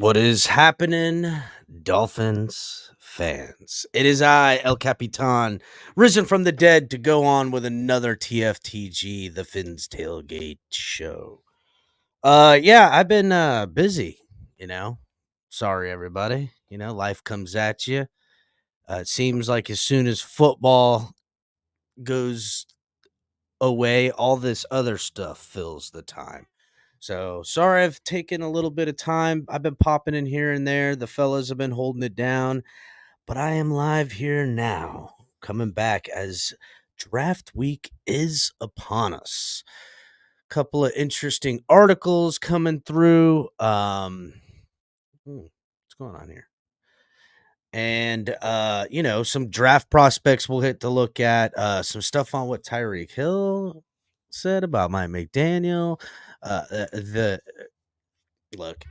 What is happening, Dolphins fans? It is I, El Capitan, risen from the dead to go on with another TFTG, the Fins Tailgate Show. Yeah, I've been busy, you know. Sorry, everybody. Life comes at you. It seems like as soon as football goes away, all this other stuff fills the time. So sorry I've taken a little bit of time. I've been popping in here and there. The fellas have been holding it down, but I am live here now, coming back as draft week is upon us. Couple of interesting articles coming through. What's going on here? And some draft prospects we'll hit to look at. Some stuff on what Tyreek Hill said about Mike McDaniel. The Look,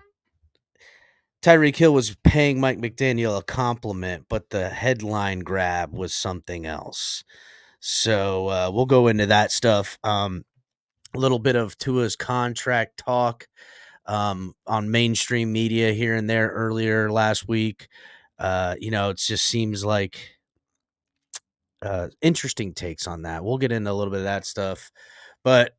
Tyreek Hill was paying Mike McDaniel a compliment, but the headline grab was something else. So we'll go into that stuff. A little bit of Tua's contract talk on mainstream media here and there earlier last week. It just seems like interesting takes on that. We'll get into a little bit of that stuff, but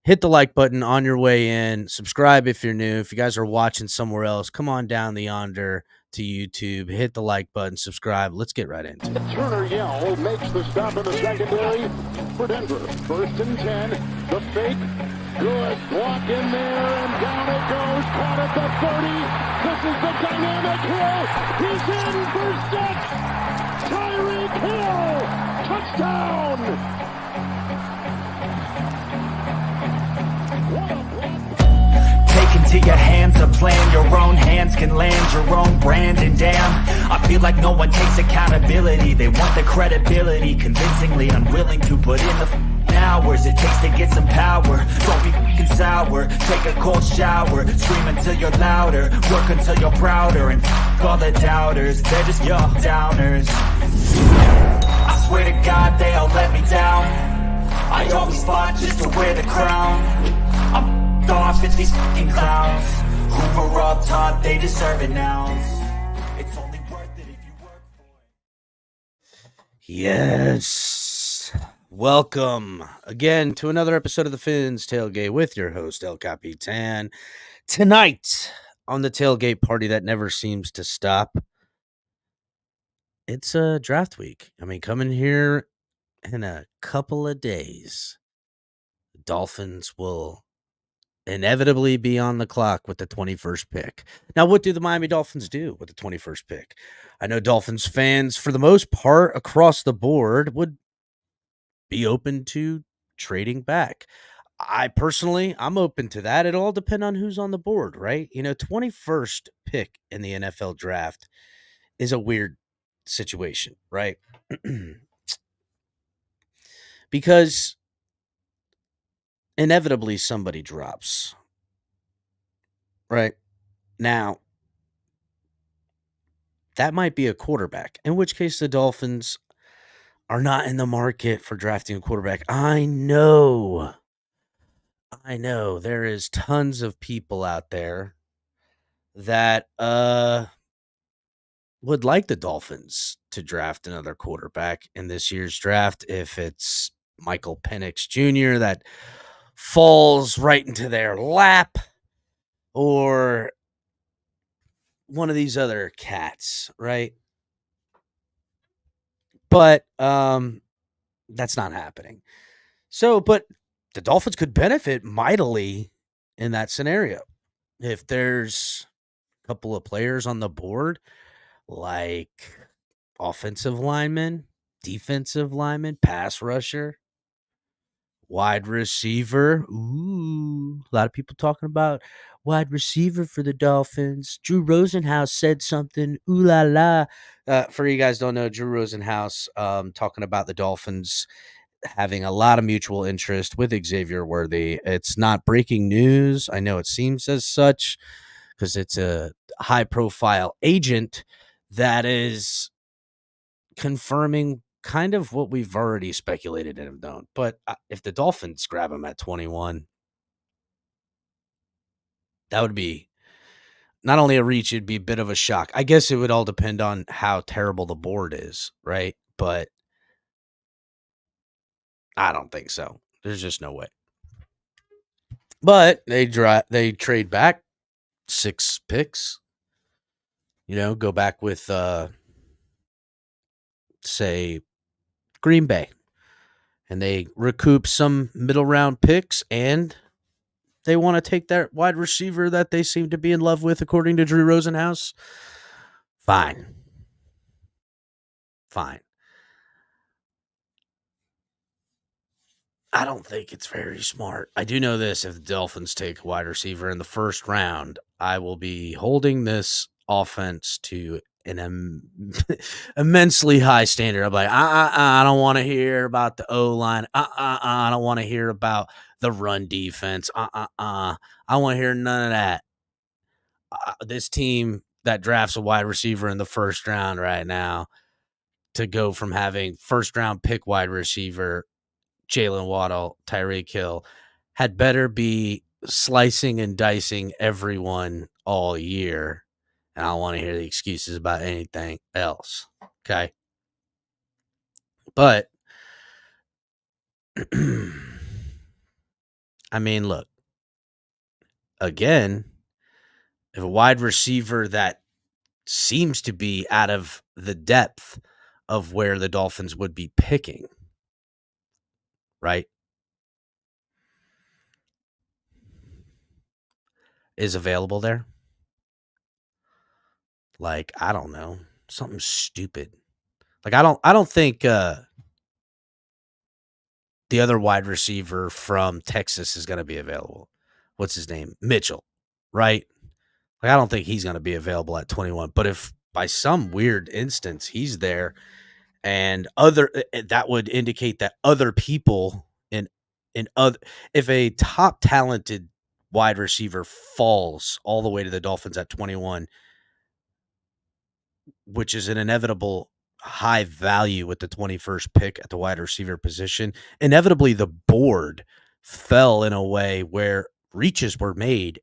hit the like button on your way in. Subscribe if you're new. If you guys are watching somewhere else, come on down the yonder to YouTube. Hit the like button, subscribe. Let's get right into it. Turner Yell makes the stop in the secondary for Denver. 1st and 10. The fake. Good. Block in there, and down it goes. Caught at the 30. This is the dynamic throw. He's in for 6. Tyreek Hill. Touchdown. Take into your hands a plan, your own hands can land your own brand. And damn, I feel like no one takes accountability. They want the credibility, convincingly unwilling to put in the hours it takes to get some power. Don't be f***ing sour, take a cold shower, scream until you're louder, work until you're prouder, and f*** all the doubters, they're just your downers. I swear to God they all let me down. I always fought just to wear the crown. I'm off, it's these fucking clowns who were all taught they deserve it now. It's only worth it if you work for it. Yes. Welcome again to another episode of the Fins Tailgate with your host, El Capitan. Tonight on the tailgate party that never seems to stop, it's a draft week. Coming here in a couple of days, the Dolphins will inevitably be on the clock with the 21st pick. Now, what do the Miami Dolphins do with the 21st pick? I know Dolphins fans, for the most part, across the board, would be open to trading back. I'm open to that. It all depends on who's on the board, right? 21st pick in the NFL draft is a weird situation, right? Because inevitably somebody drops. Right now, that might be a quarterback, in which case the Dolphins are not in the market for drafting a quarterback. I know there is tons of people out there that would like the Dolphins to draft another quarterback in this year's draft. If it's Michael Penix Jr. that falls right into their lap, or one of these other cats, right? But that's not happening. But the Dolphins could benefit mightily in that scenario. If there's a couple of players on the board, like offensive lineman, defensive lineman, pass rusher, wide receiver. Ooh, a lot of people talking about wide receiver for the Dolphins. Drew Rosenhaus said something. Ooh la la. For you guys don't know, Drew Rosenhaus talking about the Dolphins having a lot of mutual interest with Xavier Worthy. It's not breaking news. I know it seems as such because it's a high-profile agent that is confirming kind of what we've already speculated and have known. But if the Dolphins grab him at 21, that would be not only a reach, it'd be a bit of a shock. I guess it would all depend on how terrible the board is, right? But I don't think so. There's just no way. But they trade back 6 picks. Go back with say Green Bay, and they recoup some middle round picks, and they want to take that wide receiver that they seem to be in love with, according to Drew Rosenhaus. Fine. I don't think it's very smart. I do know this: if the Dolphins take a wide receiver in the first round, I will be holding this offense to an immensely high standard. I'm like, I don't want to hear about the O-line. I don't want to hear about the run defense. I want to hear none of that. This team that drafts a wide receiver in the first round right now, to go from having first round pick wide receiver Jalen Waddle, Tyreek Hill, had better be slicing and dicing everyone all year. And I don't want to hear the excuses about anything else. Okay. But, I mean, look, again, if a wide receiver that seems to be out of the depth of where the Dolphins would be picking, right, is available there, like, I don't know, something stupid. Like, I don't think the other wide receiver from Texas is going to be available. What's his name? Mitchell, right? Like, I don't think he's going to be available at 21. But if by some weird instance he's there, and that would indicate that other people in other, if a top talented wide receiver falls all the way to the Dolphins at 21, which is an inevitable high value with the 21st pick at the wide receiver position, inevitably the board fell in a way where reaches were made,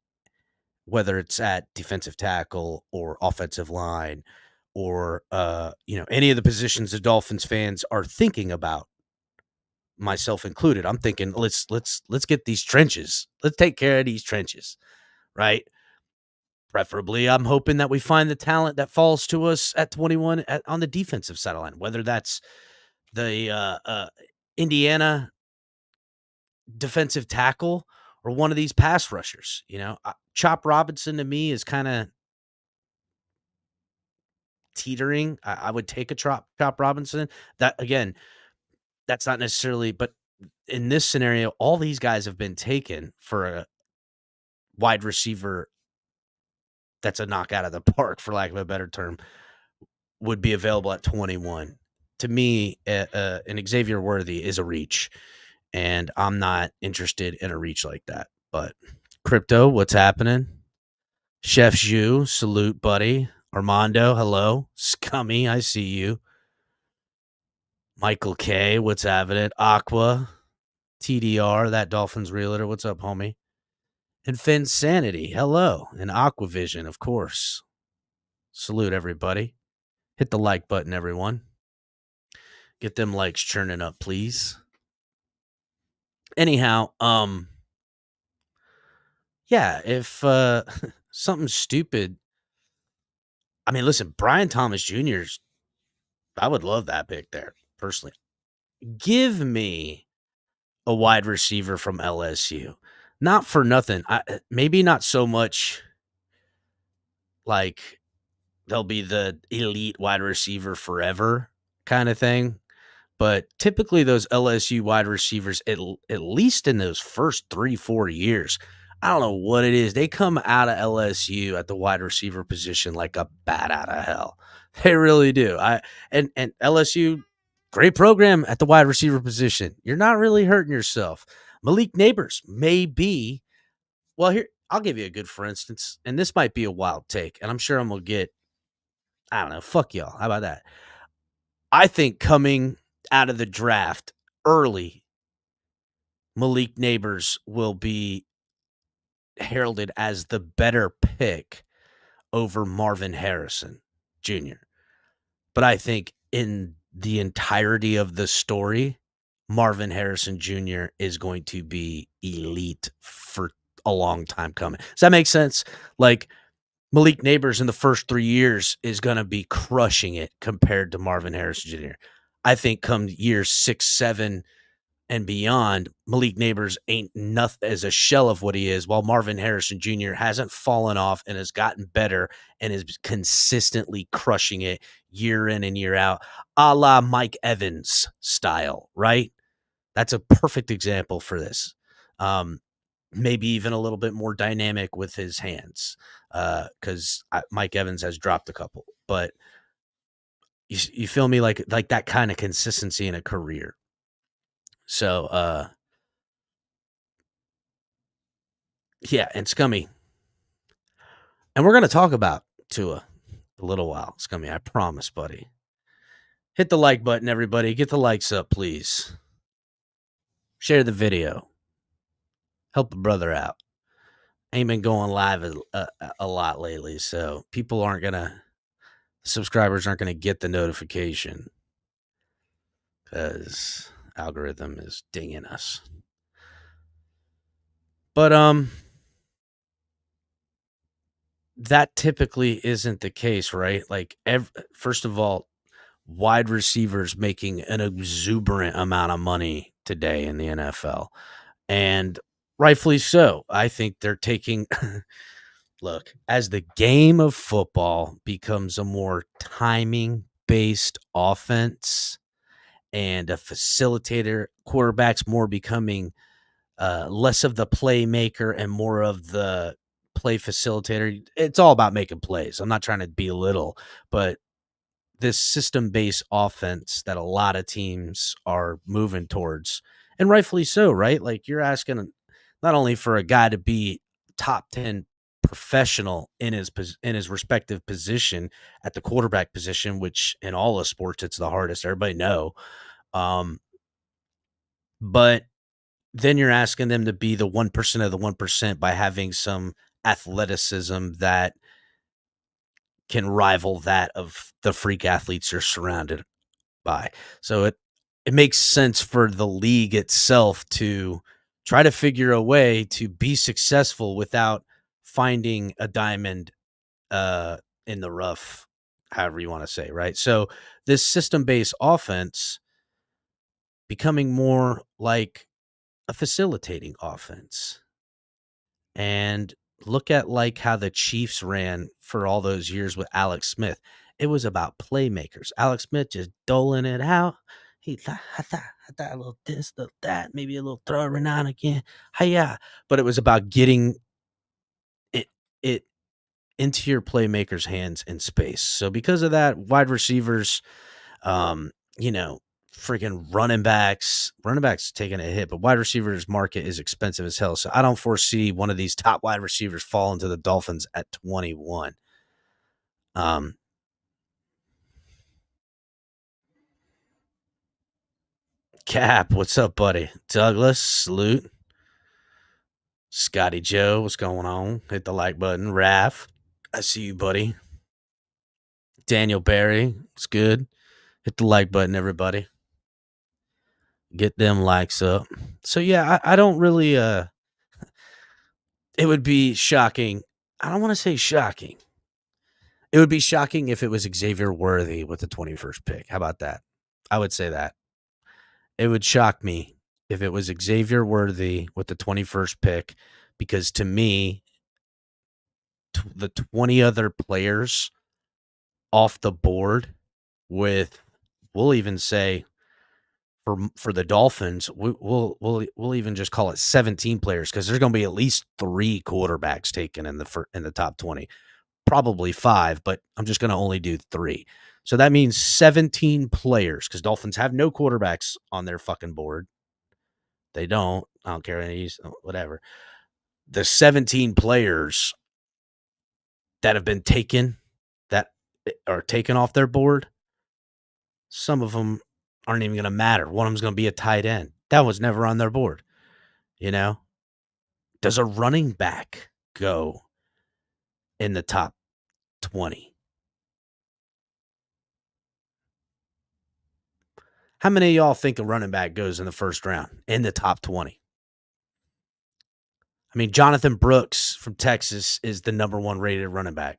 whether it's at defensive tackle or offensive line or any of the positions the Dolphins fans are thinking about, myself included. I'm thinking let's get these trenches. Let's take care of these trenches, right? Preferably, I'm hoping that we find the talent that falls to us at 21 on the defensive sideline, whether that's the Indiana defensive tackle or one of these pass rushers. Chop Robinson to me is kind of teetering. I would take a Chop Robinson. That, again, that's not necessarily, but in this scenario, all these guys have been taken for a wide receiver that's a knockout of the park, for lack of a better term, would be available at 21. To me, an Xavier Worthy is a reach, and I'm not interested in a reach like that. But Crypto, what's happening? Chef Zhu, salute, buddy. Armando, hello. Scummy, I see you. Michael K, what's happening? Aqua, TDR, that Dolphins realtor, what's up, homie? And Finsanity, hello. And Aquavision, of course. Salute, everybody. Hit the like button, everyone. Get them likes churning up, please. Anyhow, yeah, if something stupid, I mean, listen, Brian Thomas Jr.'s, I would love that pick there, personally. Give me a wide receiver from LSU. Not for nothing. Maybe not so much like they'll be the elite wide receiver forever kind of thing. But typically those LSU wide receivers, at least in those first 3-4 years, I don't know what it is. They come out of LSU at the wide receiver position like a bat out of hell. They really do. And LSU, great program at the wide receiver position. You're not really hurting yourself. Malik Neighbors may be, well, here, I'll give you a good for instance, and this might be a wild take, and I'm sure I'm going to get, I don't know, fuck y'all. How about that? I think coming out of the draft early, Malik Neighbors will be heralded as the better pick over Marvin Harrison Jr. But I think in the entirety of the story, Marvin Harrison Jr. is going to be elite for a long time coming. Does that make sense? Like, Malik Neighbors in the first 3 years is going to be crushing it compared to Marvin Harrison Jr. I think come years 6, 7, and beyond, Malik Neighbors ain't nothing as a shell of what he is, while Marvin Harrison Jr. hasn't fallen off and has gotten better and is consistently crushing it year in and year out, a la Mike Evans style, right? That's a perfect example for this. Maybe even a little bit more dynamic with his hands, because Mike Evans has dropped a couple. But you feel me? Like that kind of consistency in a career. So, yeah, and Scummy. And we're going to talk about Tua a little while, Scummy. I promise, buddy. Hit the like button, everybody. Get the likes up, please. Share the video. Help a brother out. Ain't been going live a lot lately, so subscribers aren't going to get the notification because algorithm is dinging us. But that typically isn't the case, right? Like, first of all, wide receivers making an exuberant amount of money today in the NFL, and rightfully so. I think they're taking look, as the game of football becomes a more timing based offense and a facilitator, quarterbacks more becoming less of the playmaker and more of the play facilitator. It's all about making plays. I'm not trying to belittle, but this system-based offense that a lot of teams are moving towards, and rightfully so, right? Like, you're asking not only for a guy to be top 10 professional in his respective position at the quarterback position, which in all of sports it's the hardest. Everybody know, but then you're asking them to be the 1% of the 1% by having some athleticism that can rival that of the freak athletes you're surrounded by. So it makes sense for the league itself to try to figure a way to be successful without finding a diamond in the rough, however you want to say, right? So this system-based offense becoming more like a facilitating offense. And look at like how the Chiefs ran for all those years with Alex Smith. It was about playmakers. Alex Smith just doling it out. He thought a little this, little that, maybe a little throw every now and again. Hiya. But it was about getting it into your playmakers' hands in space. So because of that, wide receivers, freaking running backs taking a hit, but wide receivers market is expensive as hell. So I don't foresee one of these top wide receivers falling to the Dolphins at 21. Cap, what's up, buddy? Douglas, salute. Scotty Joe, what's going on? Hit the like button. Raph, I see you, buddy. Daniel Barry, it's good. Hit the like button, everybody. Get them likes up. So yeah, I don't really it would be shocking. I don't want to say shocking. It would be shocking if it was Xavier Worthy with the 21st pick. How about that? I would say that. It would shock me if it was Xavier Worthy with the 21st pick, because to me, the 20 other players off the board with, we'll even say for the Dolphins, we'll even just call it 17 players, because there's going to be at least 3 quarterbacks taken in the top 20. Probably 5, but I'm just going to only do 3. So that means 17 players, because Dolphins have no quarterbacks on their fucking board. They don't. I don't care. Whatever. The 17 players that have been taken, that are taken off their board, some of them aren't even going to matter. One of them's going to be a tight end. That was never on their board. Does a running back go in the top 20. How many of y'all think a running back goes in the first round in the top 20? I mean, Jonathan Brooks from Texas is the number one rated running back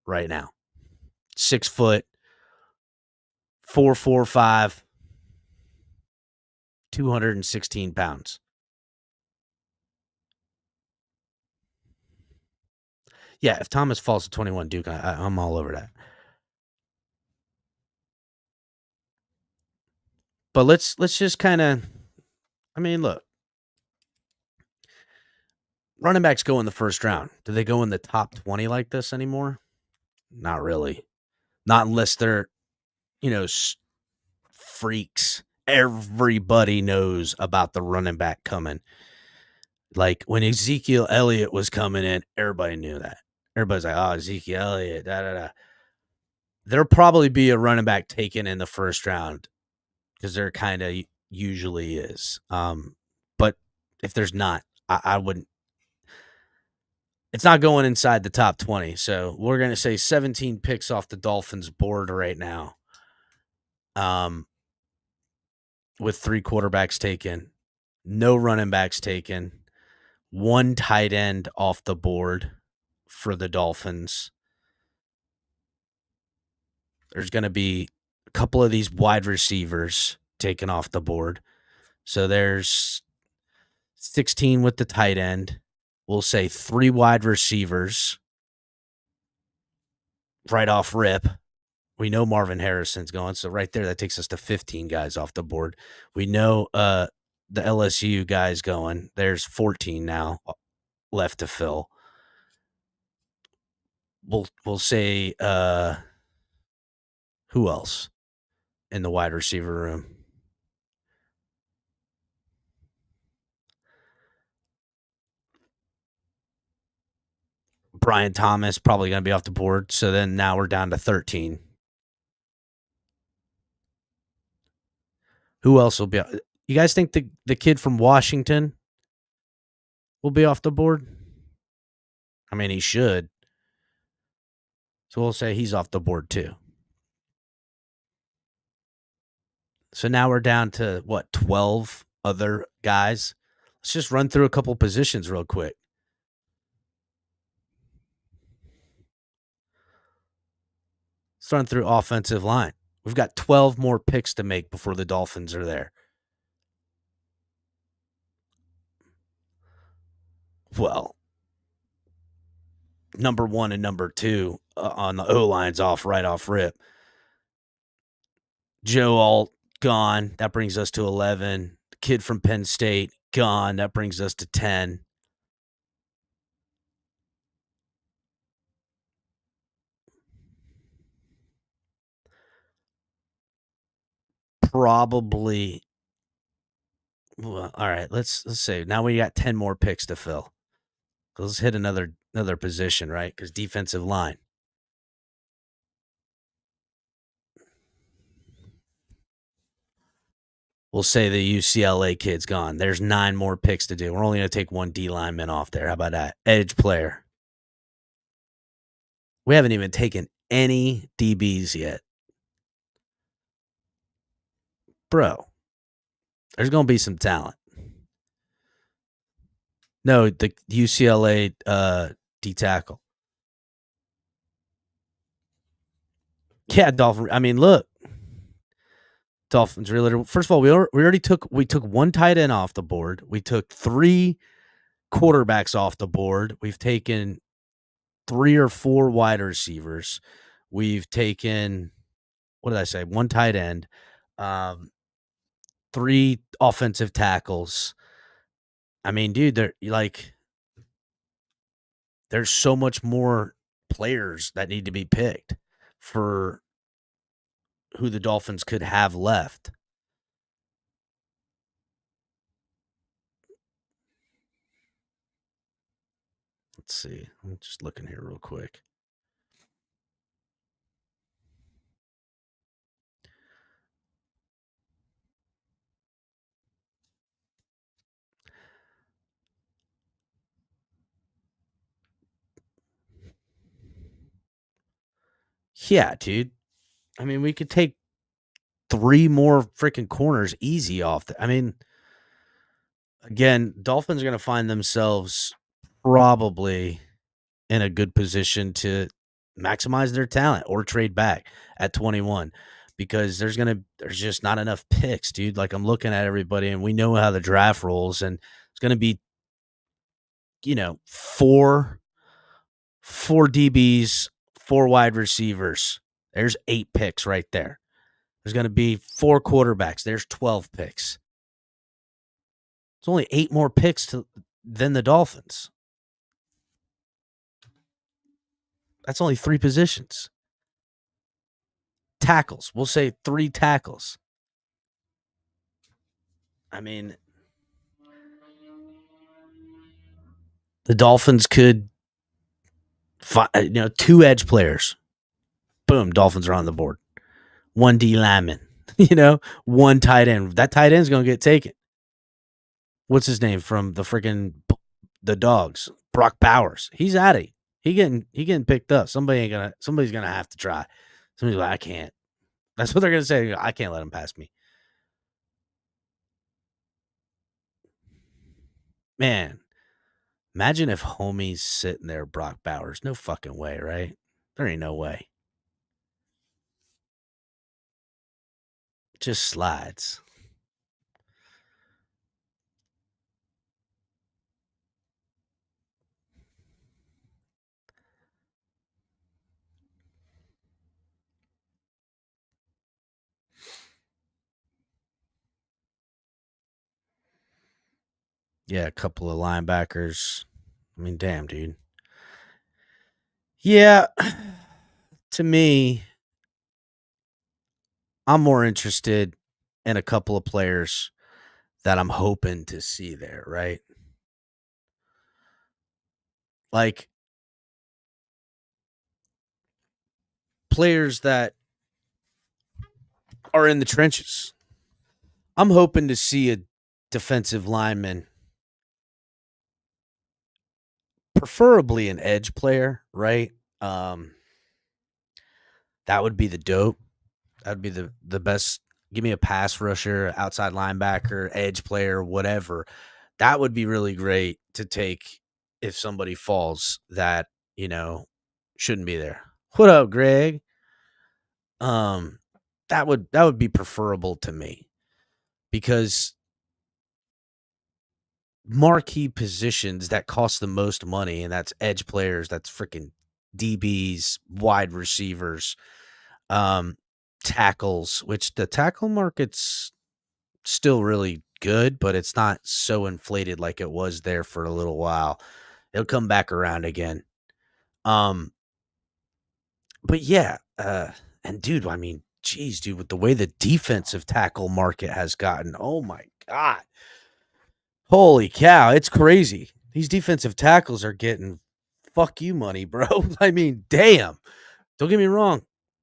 right now. 6 foot, 4.45, 216 pounds. Yeah, if Thomas falls to 21, Duke, I'm all over that. But let's just kind of, I mean, look, running backs go in the first round. Do they go in the top 20 like this anymore? Not really. Not unless they're, freaks. Everybody knows about the running back coming. Like when Ezekiel Elliott was coming in, everybody knew that. Everybody's like, oh, Ezekiel Elliott, da da da. There'll probably be a running back taken in the first round because there kind of usually is. But if there's not, I wouldn't. It's not going inside the top 20. So we're going to say 17 picks off the Dolphins board right now. With 3 quarterbacks taken, no running backs taken, 1 tight end off the board for the Dolphins. There's going to be a couple of these wide receivers taken off the board. So there's 16 with the tight end. We'll say 3 wide receivers right off rip. We know Marvin Harrison's going. So right there, that takes us to 15 guys off the board. We know the LSU guys going. There's 14 now left to fill. We'll say who else in the wide receiver room? Brian Thomas probably going to be off the board. So then now we're down to 13. Who else will be? You guys think the kid from Washington will be off the board? I mean, he should. So we'll say he's off the board too. So now we're down to 12 other guys. Let's just run through a couple positions real quick. Let's run through offensive line. We've got 12 more picks to make before the Dolphins are there. Well, number 1 and number 2 on the O-lines right off rip. Joe Alt, gone. That brings us to 11. The kid from Penn State, gone. That brings us to 10. Probably. Well, all right, let's say now we got 10 more picks to fill. Let's hit another position, right? Because defensive line. We'll say the UCLA kid's gone. There's 9 more picks to do. We're only going to take 1 D lineman off there. How about that? Edge player. We haven't even taken any DBs yet. Bro, there's going to be some talent. No, the UCLA D tackle. Yeah, Dolphin. I mean, look. Dolphins really. First of all, we already took 1 tight end off the board. We took 3 quarterbacks off the board. We've taken 3 or 4 wide receivers. We've taken, what did I say? 1 tight end, 3 offensive tackles. I mean, dude, there's so much more players that need to be picked for who the Dolphins could have left. Let's see. I'm just looking here real quick. Yeah, dude. I mean, we could take 3 more freaking corners easy off I mean, again, Dolphins are gonna find themselves probably in a good position to maximize their talent or trade back at 21 because there's just not enough picks, dude. Like, I'm looking at everybody and we know how the draft rolls, and it's gonna be, 4 DBs, 4 wide receivers. There's 8 picks right there. There's gonna be 4 quarterbacks. There's 12 picks. It's only 8 more picks than the Dolphins. That's only 3 positions. Tackles. We'll say 3 tackles. I mean, the Dolphins could find, 2 edge players. Boom, Dolphins are on the board. 1 D lineman, 1 tight end. That tight end's going to get taken. What's his name from the Dogs? Brock Bowers. He's at it. He getting picked up. Somebody's gonna have to try. Somebody's like, I can't. That's what they're gonna say. I can't let him pass me. Man, imagine if homie's sitting there, Brock Bowers. No fucking way, right? There ain't no way. Just slides. Yeah, a couple of linebackers. I mean, damn, dude. Yeah, to me, I'm more interested in a couple of players that I'm hoping to see there, right? Like players that are in the trenches. I'm hoping to see a defensive lineman, preferably an edge player, right? Um, that would be the dope. That would be the best. Give me a pass rusher, outside linebacker, edge player, whatever. That would be really great to take if somebody falls that, shouldn't be there. What up, Greg? Um, that would be preferable to me because marquee positions that cost the most money, and that's edge players, that's freaking DBs, wide receivers, um, tackles, which the tackle market's still really good, but it's not so inflated like it was there for a little while. It'll come back around again. Um, but yeah, and dude, I mean, geez, dude, with the way the defensive tackle market has gotten, oh my God. Holy cow, it's crazy. These defensive tackles are getting fuck you money, bro. I mean, damn. Don't get me wrong.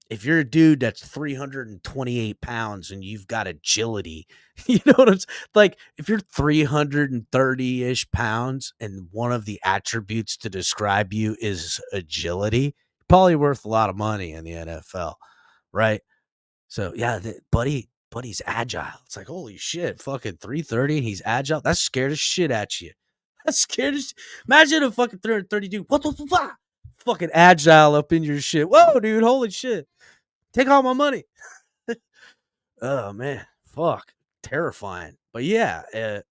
If you're a dude that's 328 pounds and you've got agility, you know what I'm saying? Like, if you're 330 ish pounds and one of the attributes to describe you is agility, probably worth a lot of money in the NFL, right? So yeah, buddy's agile. It's like, holy shit, fucking 330 and he's agile. That's scared as shit at you. That's scared as imagine a fucking 330 dude. What? Fucking agile up in your shit. Whoa, dude, holy shit. Take all my money. Oh man, fuck. Terrifying. But yeah,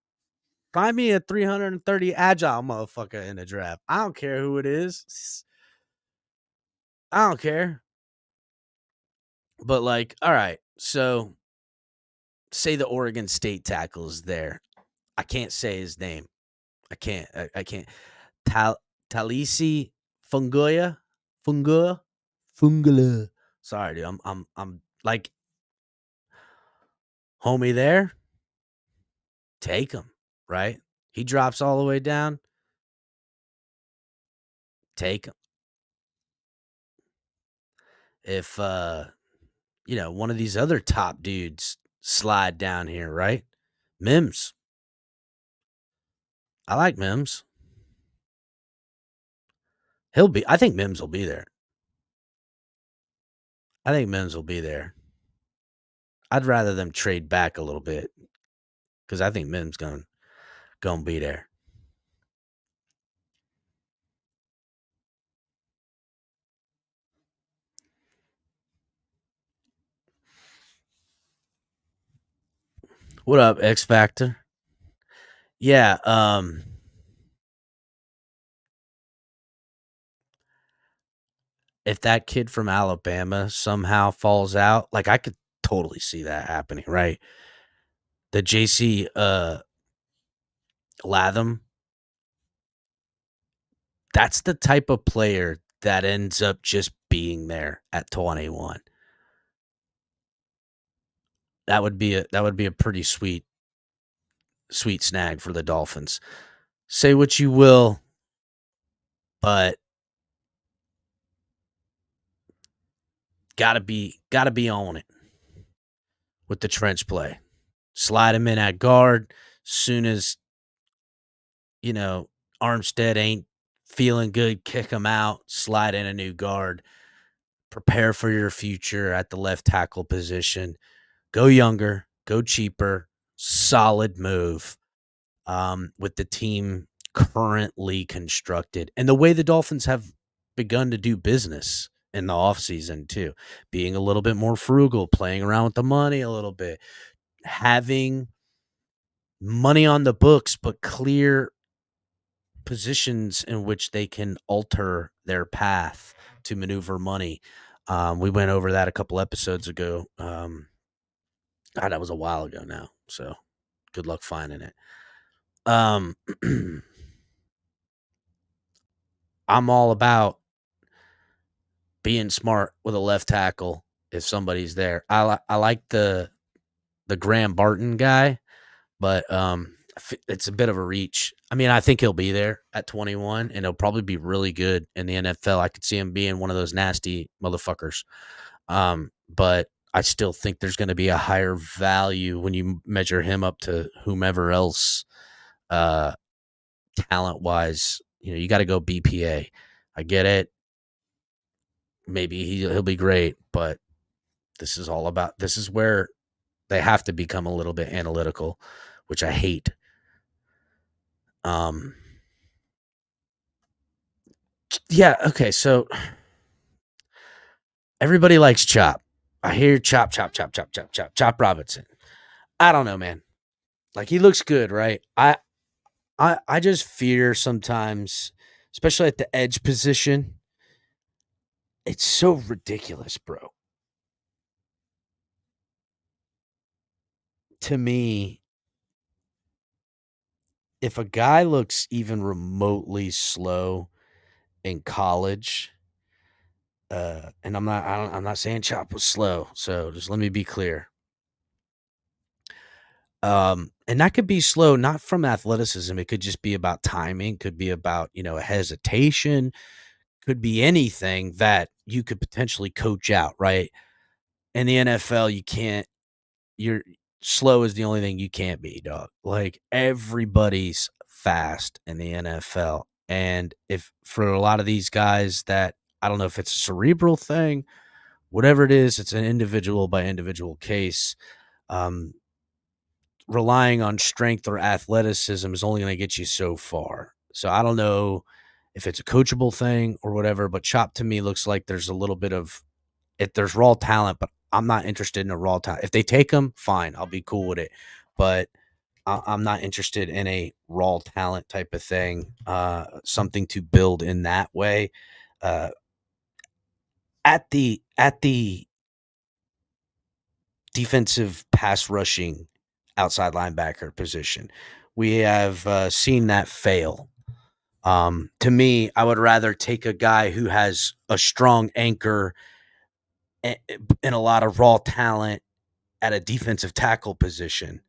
find me a 330 agile motherfucker in the draft. I don't care who it is. I don't care. But like, all right, so say the Oregon State tackle is there. I can't say his name. I can't. I can't. Talisi Fungula. Sorry, dude. I'm like homie there. Take him, right? He drops all the way down. Take him. If one of these other top dudes slide down here, right? Mims. I like Mims. I think Mims will be there. I think Mims will be there. I'd rather them trade back a little bit because I think Mims gonna be there. What up, X Factor? Yeah, if that kid from Alabama somehow falls out, like I could totally see that happening, right? The JC Latham, that's the type of player that ends up just being there at 21. That would be a pretty sweet snag for the Dolphins. Say what you will, but gotta be on it with the trench play. Slide him in at guard. Soon as Armstead ain't feeling good, kick him out. Slide in a new guard. Prepare for your future at the left tackle position. Go younger. Go cheaper. Solid move. With the team currently constructed and the way the Dolphins have begun to do business in the offseason too, being a little bit more frugal, playing around with the money a little bit, having money on the books, but clear positions in which they can alter their path to maneuver money. We went over that a couple episodes ago. God, that was a while ago now. So good luck finding it. I'm all about being smart with a left tackle if somebody's there. I like the Graham Barton guy, but it's a bit of a reach. I mean, I think he'll be there at 21, and he'll probably be really good in the NFL. I could see him being one of those nasty motherfuckers. But I still think there's going to be a higher value when you measure him up to whomever else, talent-wise. You got to go BPA. I get it. Maybe he'll be great, but this is where they have to become a little bit analytical, which I hate. Yeah, okay, so everybody likes Chop. I hear Chop Robinson. I don't know, man. Like, he looks good, right? I just fear sometimes, especially at the edge position. It's so ridiculous, bro. To me, if a guy looks even remotely slow in college, and I'm not saying Chop was slow, so just let me be clear. And that could be slow, not from athleticism. It could just be about timing, could be about, a hesitation, could be anything that you could potentially coach out, right? In the NFL, you're slow is the only thing you can't be, dog. Like, everybody's fast in the NFL. And if for a lot of these guys that I don't know if it's a cerebral thing, whatever it is, it's an individual by individual case. Relying on strength or athleticism is only going to get you so far. So I don't know if it's a coachable thing or whatever, but Chop to me looks like there's a little bit of if there's raw talent, but I'm not interested in a raw talent. If they take him, fine, I'll be cool with it. But I'm not interested in a raw talent type of thing, something to build in that way. At the defensive pass rushing outside linebacker position, we have seen that fail. To me, I would rather take a guy who has a strong anchor and a lot of raw talent at a defensive tackle position.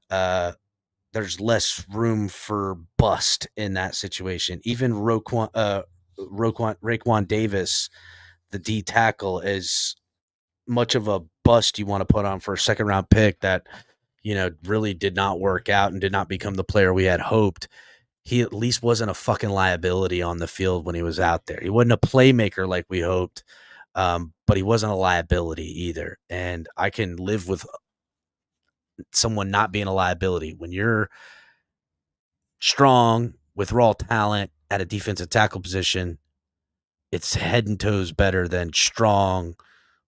There's less room for bust in that situation. Even Raekwon Davis, the D tackle, is much of a bust you want to put on for a second round pick that really did not work out and did not become the player we had hoped. He at least wasn't a fucking liability on the field when he was out there. He wasn't a playmaker like we hoped. But he wasn't a liability either. And I can live with someone not being a liability. When you're strong with raw talent at a defensive tackle position, it's head and toes better than strong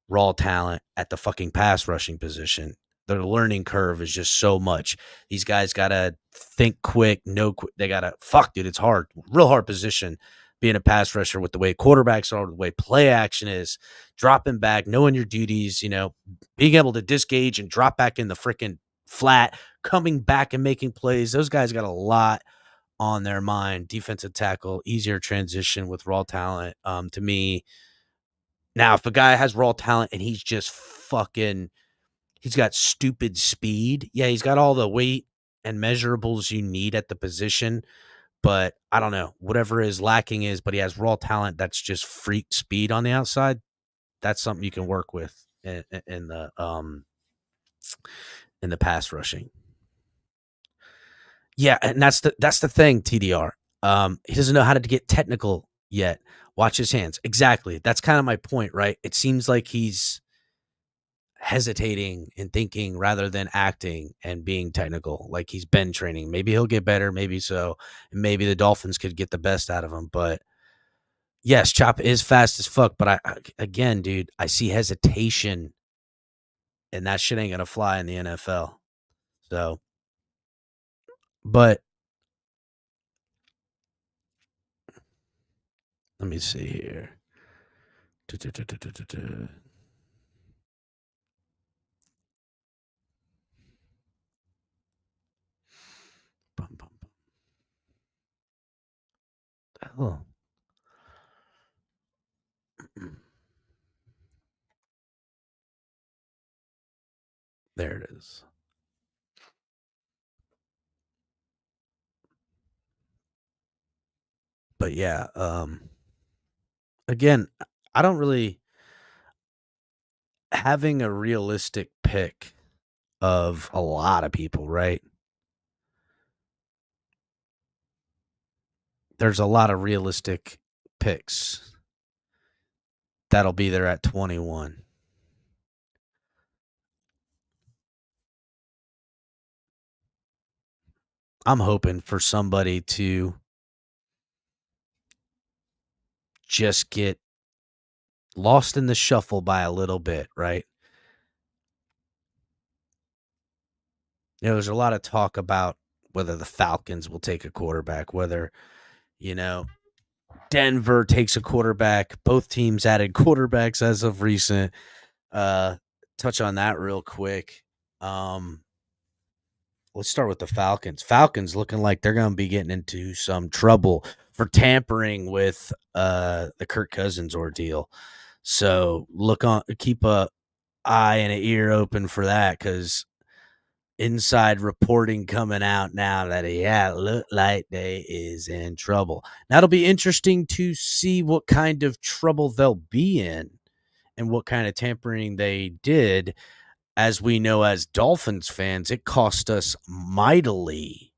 raw talent at the fucking pass rushing position. Their learning curve is just so much. These guys gotta think quick, they gotta dude. It's hard, real hard position being a pass rusher with the way quarterbacks are, the way play action is, dropping back, knowing your duties, being able to disengage and drop back in the freaking flat, coming back and making plays. Those guys got a lot on their mind. Defensive tackle, easier transition with raw talent. To me, now if a guy has raw talent and he's just he's got stupid speed. Yeah, he's got all the weight and measurables you need at the position, but I don't know, whatever his lacking is, but he has raw talent that's just freak speed on the outside. That's something you can work with in the pass rushing. Yeah, and that's the thing, TDR. He doesn't know how to get technical yet. Watch his hands. Exactly. That's kind of my point, right? It seems like he's hesitating and thinking rather than acting and being technical, like he's been training. Maybe he'll get better, maybe so. And maybe the Dolphins could get the best out of him. But yes, Chop is fast as fuck. But again, dude, I see hesitation, and that shit ain't gonna fly in the NFL. So, but let me see here. Oh. There it is. But yeah, again, I don't really having a realistic pick of a lot of people, right? There's a lot of realistic picks that'll be there at 21. I'm hoping for somebody to just get lost in the shuffle by a little bit, right? There's a lot of talk about whether the Falcons will take a quarterback, whether, Denver takes a quarterback. Both teams added quarterbacks as of recent. Touch on that real quick. Let's start with the Falcons. Falcons looking like they're going to be getting into some trouble for tampering with the Kirk Cousins ordeal. So keep a eye and an ear open for that, because inside reporting coming out now that look like they is in trouble. Now it'll be interesting to see what kind of trouble they'll be in and what kind of tampering they did. As we know, as Dolphins fans, it cost us mightily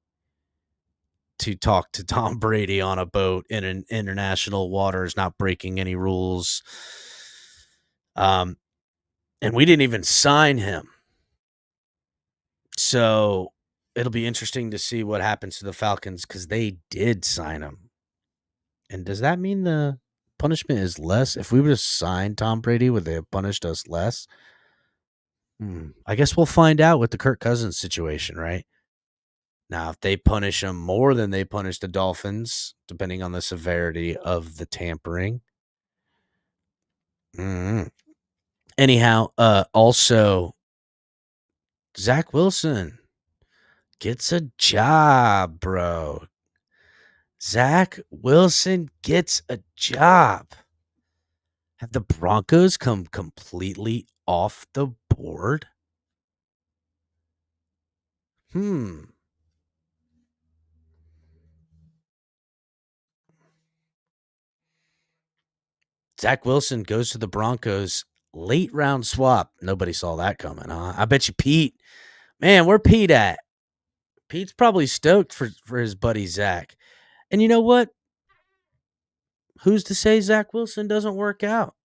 to talk to Tom Brady on a boat in an international waters, not breaking any rules. And we didn't even sign him. So it'll be interesting to see what happens to the Falcons, because they did sign him. And does that mean the punishment is less? If we would have signed Tom Brady, would they have punished us less? I guess we'll find out with the Kirk Cousins situation, right? Now, if they punish him more than they punish the Dolphins, depending on the severity of the tampering. Anyhow, also, Zach Wilson gets a job, bro. Zach Wilson gets a job. Have the Broncos come completely off the board? Zach Wilson goes to the Broncos, late round swap. Nobody saw that coming, huh? I bet you Pete. Man, where Pete at? Pete's probably stoked for his buddy Zach. And you know what? Who's to say Zach Wilson doesn't work out?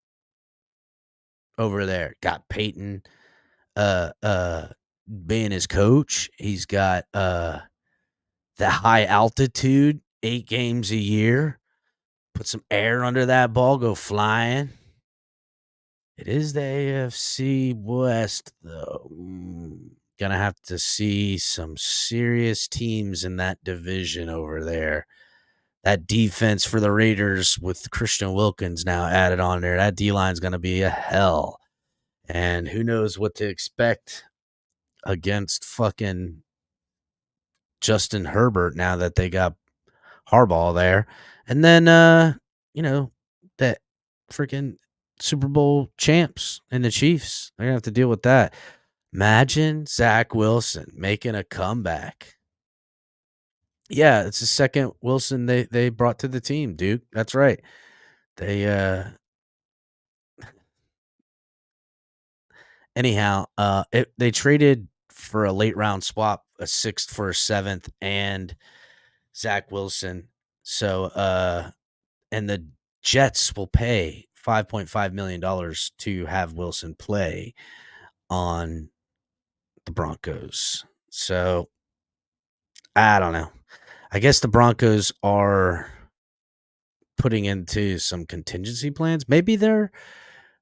over there. Got Peyton being his coach. He's got the high altitude, 8 games a year. Put some air under that ball, go flying. It is the AFC West, though. Gonna have to see some serious teams in that division over there. That defense for the Raiders with Christian Wilkins now added on there, that D-line's gonna be a hell. And who knows what to expect against fucking Justin Herbert now that they got Harbaugh there. And then, that freaking Super Bowl champs and the Chiefs. They're going to have to deal with that. Imagine Zach Wilson making a comeback. Yeah, it's the second Wilson they brought to the team, Duke. That's right. They anyhow, they traded for a late round swap, a 6th for a 7th, and Zach Wilson. So and the Jets will pay $5.5 million to have Wilson play on the Broncos. So I don't know. I guess the Broncos are putting into some contingency plans. Maybe they're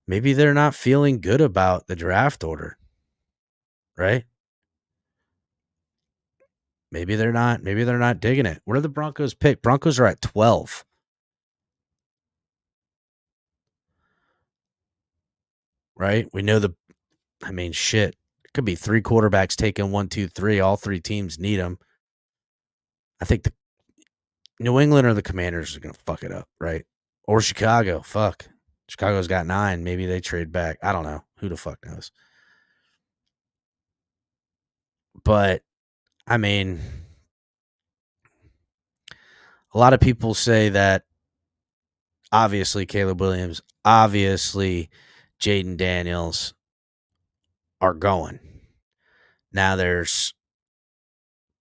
not feeling good about the draft order, right? Maybe they're not digging it. Where do the Broncos pick? Broncos are at 12. Right? We know shit. It could be 3 quarterbacks taking 1, 2, 3. All 3 teams need them. I think the New England or the Commanders are going to fuck it up, right? Or Chicago. Fuck. Chicago's got 9. Maybe they trade back. I don't know. Who the fuck knows? But, a lot of people say that obviously Caleb Williams, obviously Jaden Daniels are going. Now there's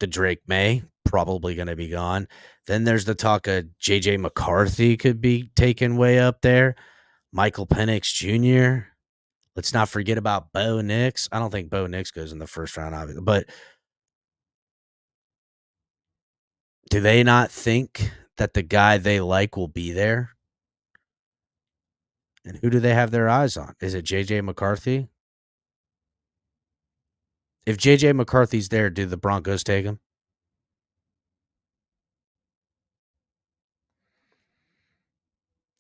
the Drake May, probably going to be gone. Then there's the talk of J.J. McCarthy could be taken way up there. Michael Penix Jr. Let's not forget about Bo Nix. I don't think Bo Nix goes in the first round, obviously. But do they not think that the guy they like will be there? And who do they have their eyes on? Is it J.J. McCarthy? If J.J. McCarthy's there, do the Broncos take him?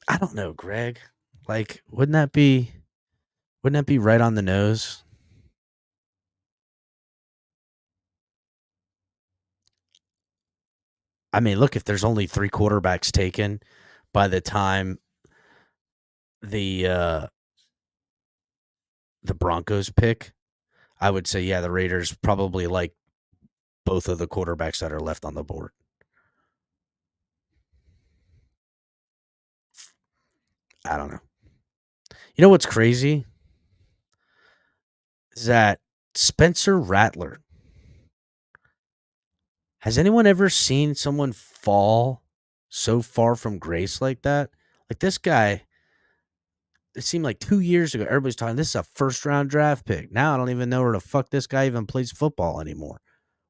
I don't know, Greg. Like, wouldn't that be right on the nose? Look, if there's only 3 quarterbacks taken by the time the Broncos pick, I would say, yeah, the Raiders probably like both of the quarterbacks that are left on the board. I don't know. You know what's crazy? Is that Spencer Rattler. Has anyone ever seen someone fall so far from grace like that? Like this guy, it seemed like 2 years ago, everybody's talking, this is a first-round draft pick. Now I don't even know where the fuck this guy even plays football anymore.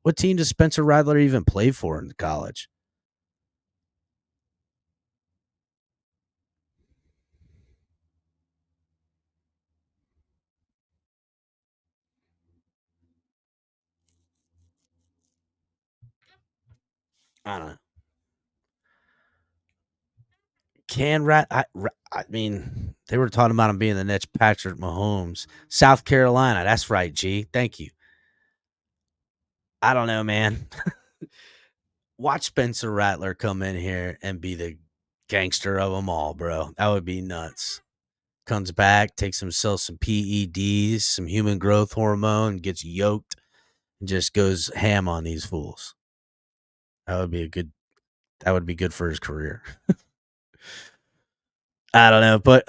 What team does Spencer Rattler even play for in college? I don't know. They were talking about him being the next Patrick Mahomes. South Carolina. That's right, G. Thank you. I don't know, man. Watch Spencer Rattler come in here and be the gangster of them all, bro. That would be nuts. Comes back, takes himself some PEDs, some human growth hormone, gets yoked, and just goes ham on these fools. That would be good for his career. I don't know, but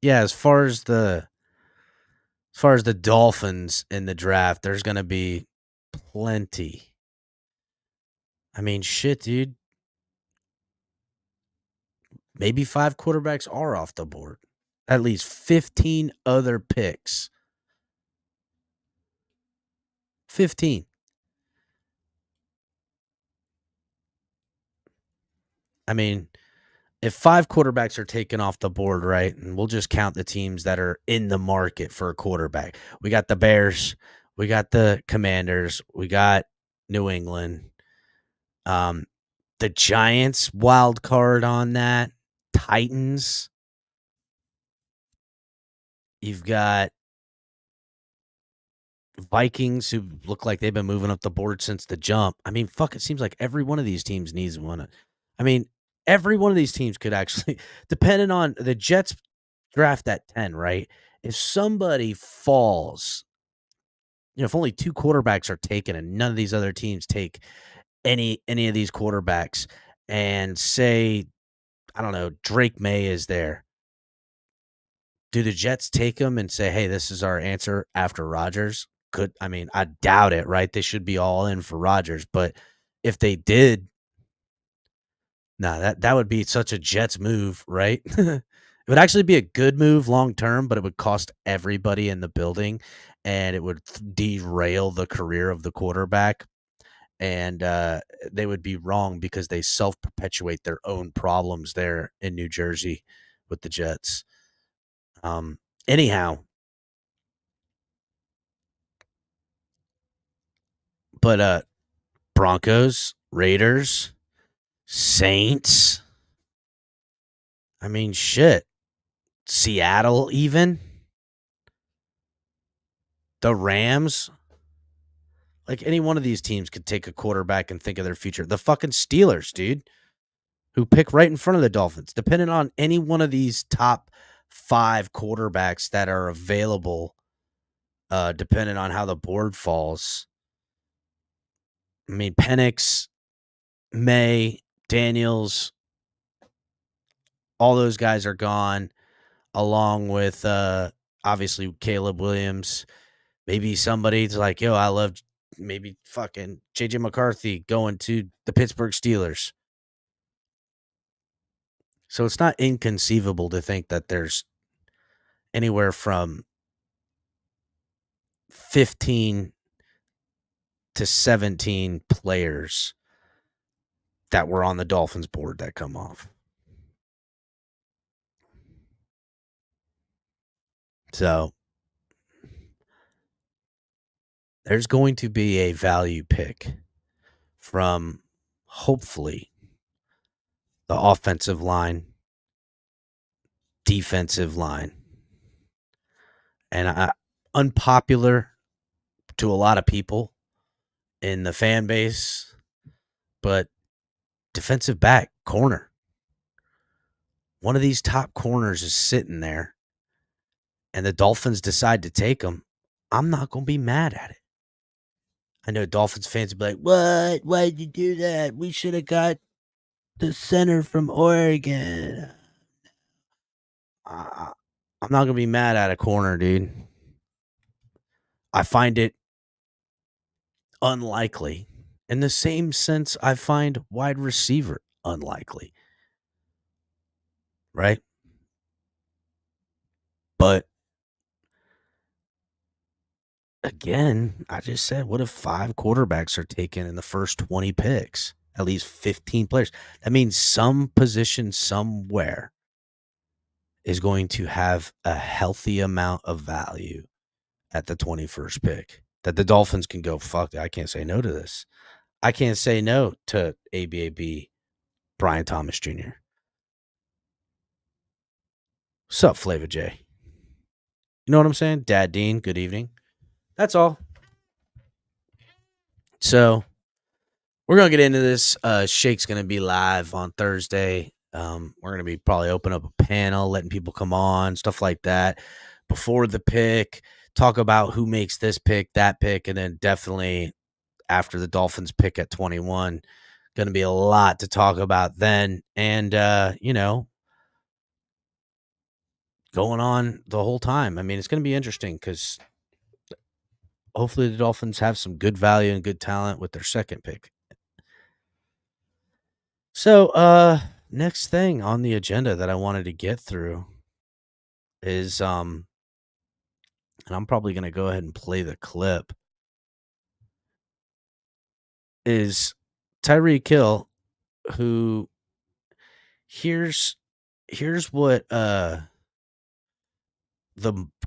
yeah, as far as the Dolphins in the draft, there's going to be plenty. Shit, dude. maybe 5 quarterbacks are off the board. At least 15 other picks. 15. I mean, if 5 quarterbacks are taken off the board, right, and we'll just count the teams that are in the market for a quarterback. We got the Bears, we got the Commanders, we got New England. The Giants wild card on that. Titans. You've got Vikings, who look like they've been moving up the board since the jump. I mean, fuck, it seems like every one of these teams needs one. I mean, every one of these teams could actually, depending on the Jets draft at 10, right? If somebody falls, if only 2 quarterbacks are taken and none of these other teams take any of these quarterbacks, and say, I don't know, Drake May is there. Do the Jets take him and say, hey, this is our answer after Rodgers? I doubt it, right? They should be all in for Rodgers. But if they did, that would be such a Jets move, right? It would actually be a good move long term, but it would cost everybody in the building, and it would derail the career of the quarterback. And they would be wrong because they self-perpetuate their own problems there in New Jersey with the Jets. Anyhow, but Broncos, Raiders, Saints. I mean, shit. Seattle, even. The Rams. Like, any one of these teams could take a quarterback and think of their future. The fucking Steelers, dude, who pick right in front of the Dolphins. Depending on any one of these top 5 quarterbacks that are available, depending on how the board falls. I mean, Penix, May, Daniels, all those guys are gone, along with obviously Caleb Williams. Maybe somebody's like, yo, I love maybe fucking JJ McCarthy going to the Pittsburgh Steelers. So it's not inconceivable to think that there's anywhere from 15 to 17 players that were on the Dolphins board that come off. So there's going to be a value pick from, hopefully, the offensive line, defensive line. And unpopular to a lot of people in the fan base, but defensive back, corner. One of these top corners is sitting there, and the Dolphins decide to take him. I'm not going to be mad at it. I know Dolphins fans will be like, what? Why did you do that? We should have got the center from Oregon. I'm not going to be mad at a corner, dude. I find it unlikely. In the same sense, I find wide receiver unlikely. Right? But again, I just said, what if 5 quarterbacks are taken in the first 20 picks? At least 15 players. That means some position somewhere is going to have a healthy amount of value at the 21st pick. That the Dolphins can go, fuck, I can't say no to this. I can't say no to ABAB Brian Thomas Jr. What's up, Flava J? You know what I'm saying? Dad Dean, good evening. That's all. So we're going to get into this. Shake's going to be live on Thursday. We're going to be probably open up a panel, letting people come on, stuff like that. Before the pick, talk about who makes this pick, that pick, and then definitely after the Dolphins pick at 21. Going to be a lot to talk about then. And, going on the whole time. I mean, it's going to be interesting because hopefully the Dolphins have some good value and good talent with their second pick. So, next thing on the agenda that I wanted to get through is and I'm probably going to go ahead and play the clip, is Tyreek Hill, who here's what the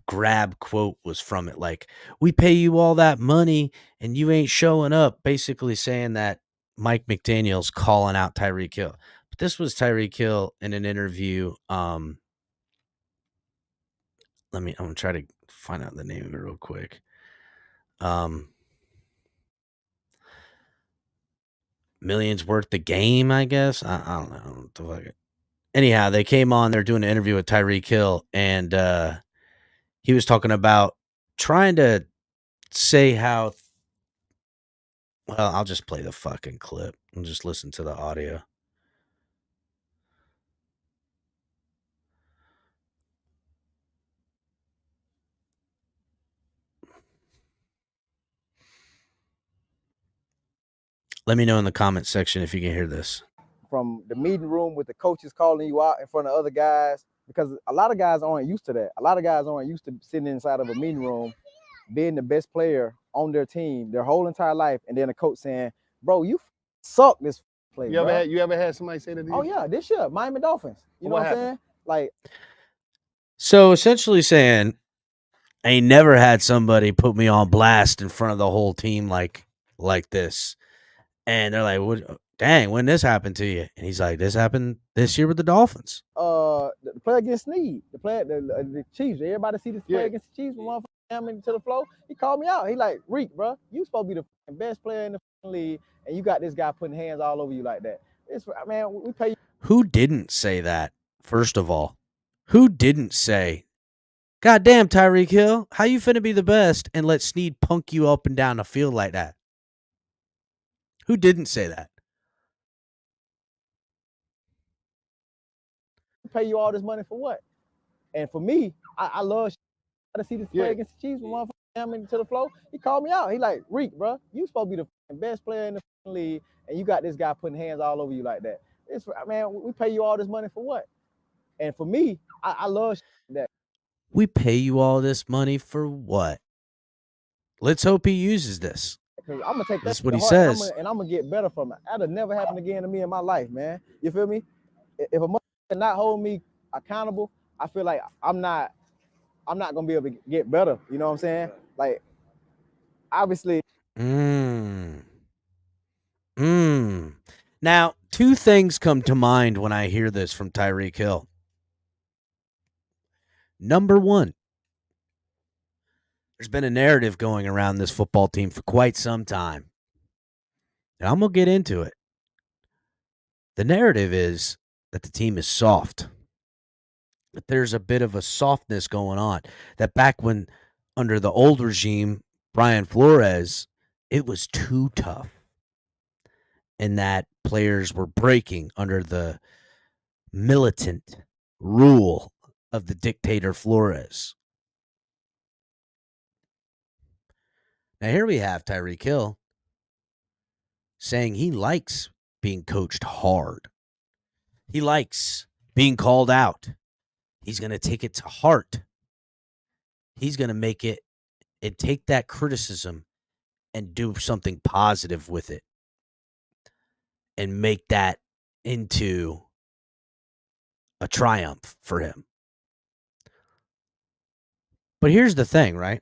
grab quote was from it, like, "We pay you all that money and you ain't showing up," basically saying that Mike McDaniel's calling out Tyreek Hill. But this was Tyreek Hill in an interview. I'm gonna try to find out the name of it real quick. Millions worth the game, I guess. I don't know what the fuck. Anyhow, they came on. They're doing an interview with Tyreek Hill, and he was talking about trying to say how. Well, I'll just play the fucking clip and just listen to the audio. Let me know in the comment section if you can hear this. From the meeting room with the coaches calling you out in front of other guys, because a lot of guys aren't used to that. A lot of guys aren't used to sitting inside of a meeting room, being the best player on their team their whole entire life, and then a coach saying, "Bro, you suck this play." You ever had somebody say that to you? Oh yeah, this year, Miami Dolphins. You know what I'm saying? Like, so essentially saying, I ain't never had somebody put me on blast in front of the whole team like this. And they're like, "What? Dang, when this happened to you?" And he's like, "This happened this year with the Dolphins." The play against Snead, the Chiefs. Everybody see this play against the Chiefs. One him into the flow. He called me out. He like, "Reek, bro, you supposed to be the best player in the league, and you got this guy putting hands all over you like that." It's, man, we pay you. Who didn't say that? First of all, who didn't say, "God damn, Tyreek Hill, how you finna be the best and let Snead punk you up and down the field like that?" Who didn't say that? Pay you all this money for what? And for me, I love to see this play against the Chiefs. One him into the flow. He called me out. He like, "Reek, bro, you supposed to be the best player in the league, and you got this guy putting hands all over you like that." It's, man, we pay you all this money for what? And for me, I love that. We pay you all this money for what? Let's hope he uses this. I'm gonna take That's what he says. and I'm gonna get better from it. That'll never happen again to me in my life, man. You feel me? If a motherfucker not hold me accountable, I feel like I'm not gonna be able to get better. You know what I'm saying? Like, obviously. Now, two things come to mind when I hear this from Tyreek Hill. Number one, there's been a narrative going around this football team for quite some time. And I'm going to get into it. The narrative is that the team is soft. That there's a bit of a softness going on. That back when, under the old regime, Brian Flores, it was too tough. And that players were breaking under the militant rule of the dictator Flores. Now here we have Tyreek Hill saying he likes being coached hard. He likes being called out. He's going to take it to heart. He's going to make it and take that criticism and do something positive with it and make that into a triumph for him. But here's the thing, right?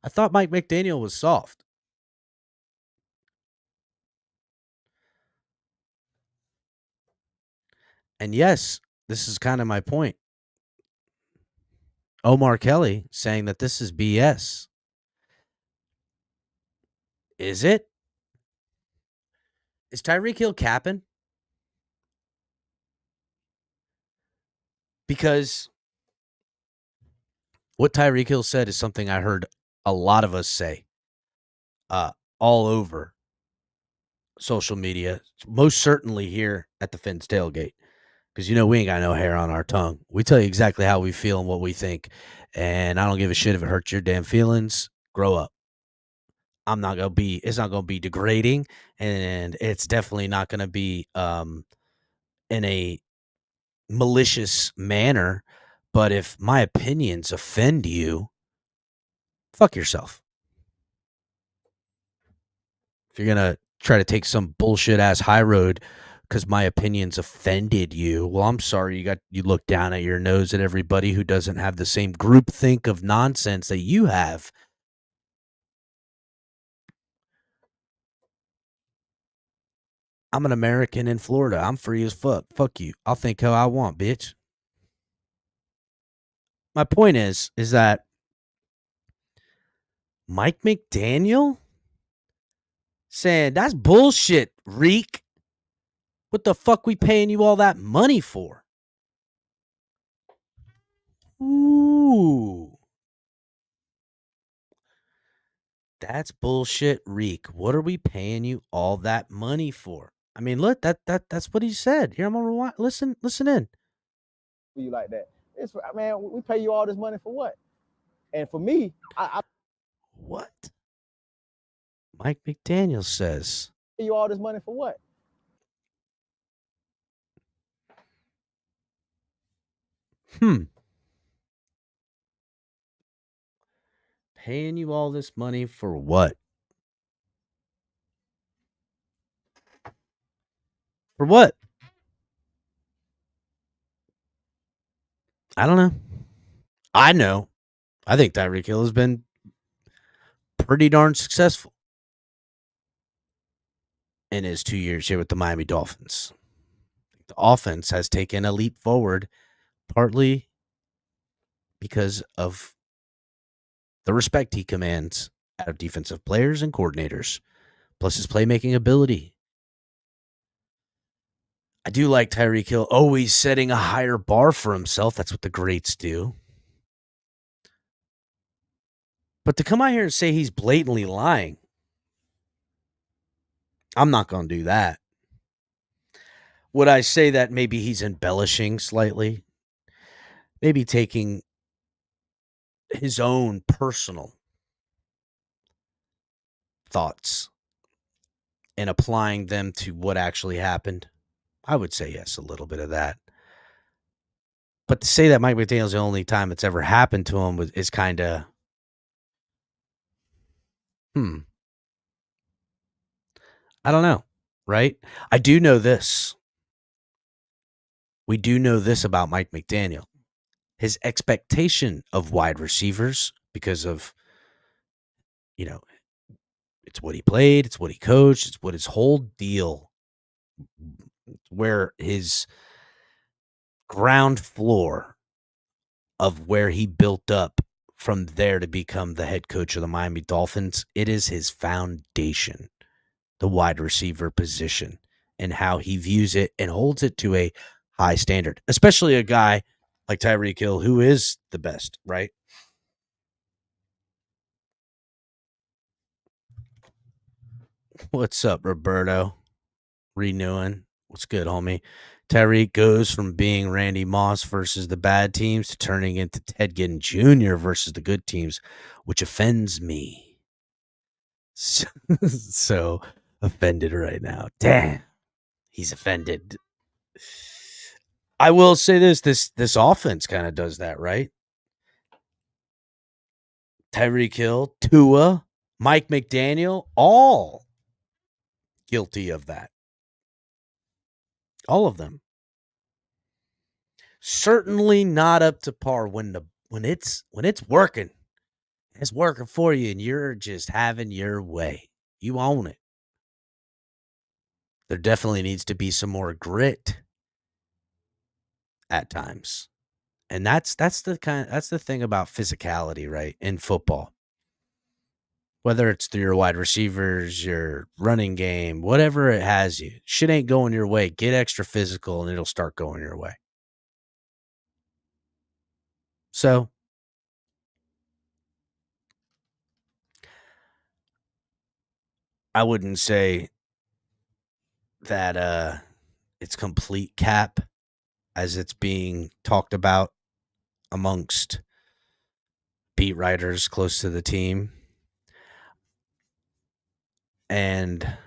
I thought Mike McDaniel was soft. And yes, this is kind of my point. Omar Kelly saying that this is BS. Is it? Is Tyreek Hill capping? Because what Tyreek Hill said is something I heard a lot of us say all over social media, most certainly here at the Fins Tailgate. Because, we ain't got no hair on our tongue. We tell you exactly how we feel and what we think. And I don't give a shit if it hurts your damn feelings. Grow up. I'm not gonna be it's not gonna be degrading, and it's definitely not gonna be in a malicious manner. But if my opinions offend you, fuck yourself. If you're gonna try to take some bullshit ass high road because my opinions offended you, well, I'm sorry. You look down at your nose at everybody who doesn't have the same group think of nonsense that you have. I'm an American in Florida. I'm free as fuck. Fuck you. I'll think how I want, bitch. My point is that Mike McDaniel saying that's bullshit, Reek. What the fuck we paying you all that money for? Ooh. That's bullshit, Reek. What are we paying you all that money for? I mean, look, that's what he said. Here, I'm gonna rewind. Listen in. You like that? It's man, we pay you all this money for what? And for me, I What? Mike McDaniel says. pay you all this money for what? Paying you all this money for what? For what? I don't know. I know. I think Tyreek Hill has been pretty darn successful in his 2 years here with the Miami Dolphins. The offense has taken a leap forward, partly because of the respect he commands out of defensive players and coordinators, plus his playmaking ability. I do like Tyreek Hill always setting a higher bar for himself. That's what the greats do. But to come out here and say he's blatantly lying, I'm not going to do that. Would I say that maybe he's embellishing slightly? Maybe taking his own personal thoughts and applying them to what actually happened? I would say yes, a little bit of that. But to say that Mike McDaniel's the only time it's ever happened to him is kind of, I don't know, right? I do know this. We do know this about Mike McDaniel. His expectation of wide receivers, because of, it's what he played, it's what he coached, it's what his whole deal, where his ground floor of where he built up from there to become the head coach of the Miami Dolphins, it is his foundation, the wide receiver position, and how he views it and holds it to a high standard, especially a guy like Tyreek Hill, who is the best, right? What's up, Roberto? Renewing. What's good, homie? Tyreek goes from being Randy Moss versus the bad teams to turning into Ted Ginn Jr. versus the good teams, which offends me. So offended right now. Damn. He's offended. I will say this offense kind of does that, right? Tyreek Hill, Tua, Mike McDaniel, all guilty of that. All of them. Certainly not up to par when it's working. It's working for you and you're just having your way. You own it. There definitely needs to be some more grit at times. And that's the thing about physicality, right? In football. Whether it's through your wide receivers, your running game, whatever it has you. Shit ain't going your way. Get extra physical and it'll start going your way. So I wouldn't say that it's complete cap as it's being talked about amongst beat writers close to the team. And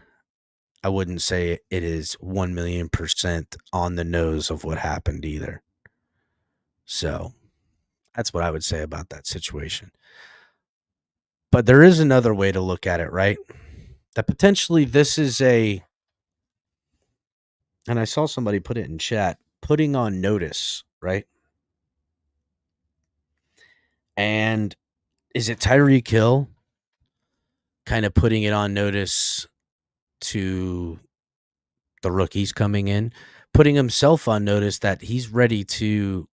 I wouldn't say it is 1,000,000% on the nose of what happened either. So that's what I would say about that situation. But there is another way to look at it, right? That potentially this is and I saw somebody put it in chat, putting on notice, right? And is it Tyreek Hill kind of putting it on notice to the rookies coming in, putting himself on notice that he's ready to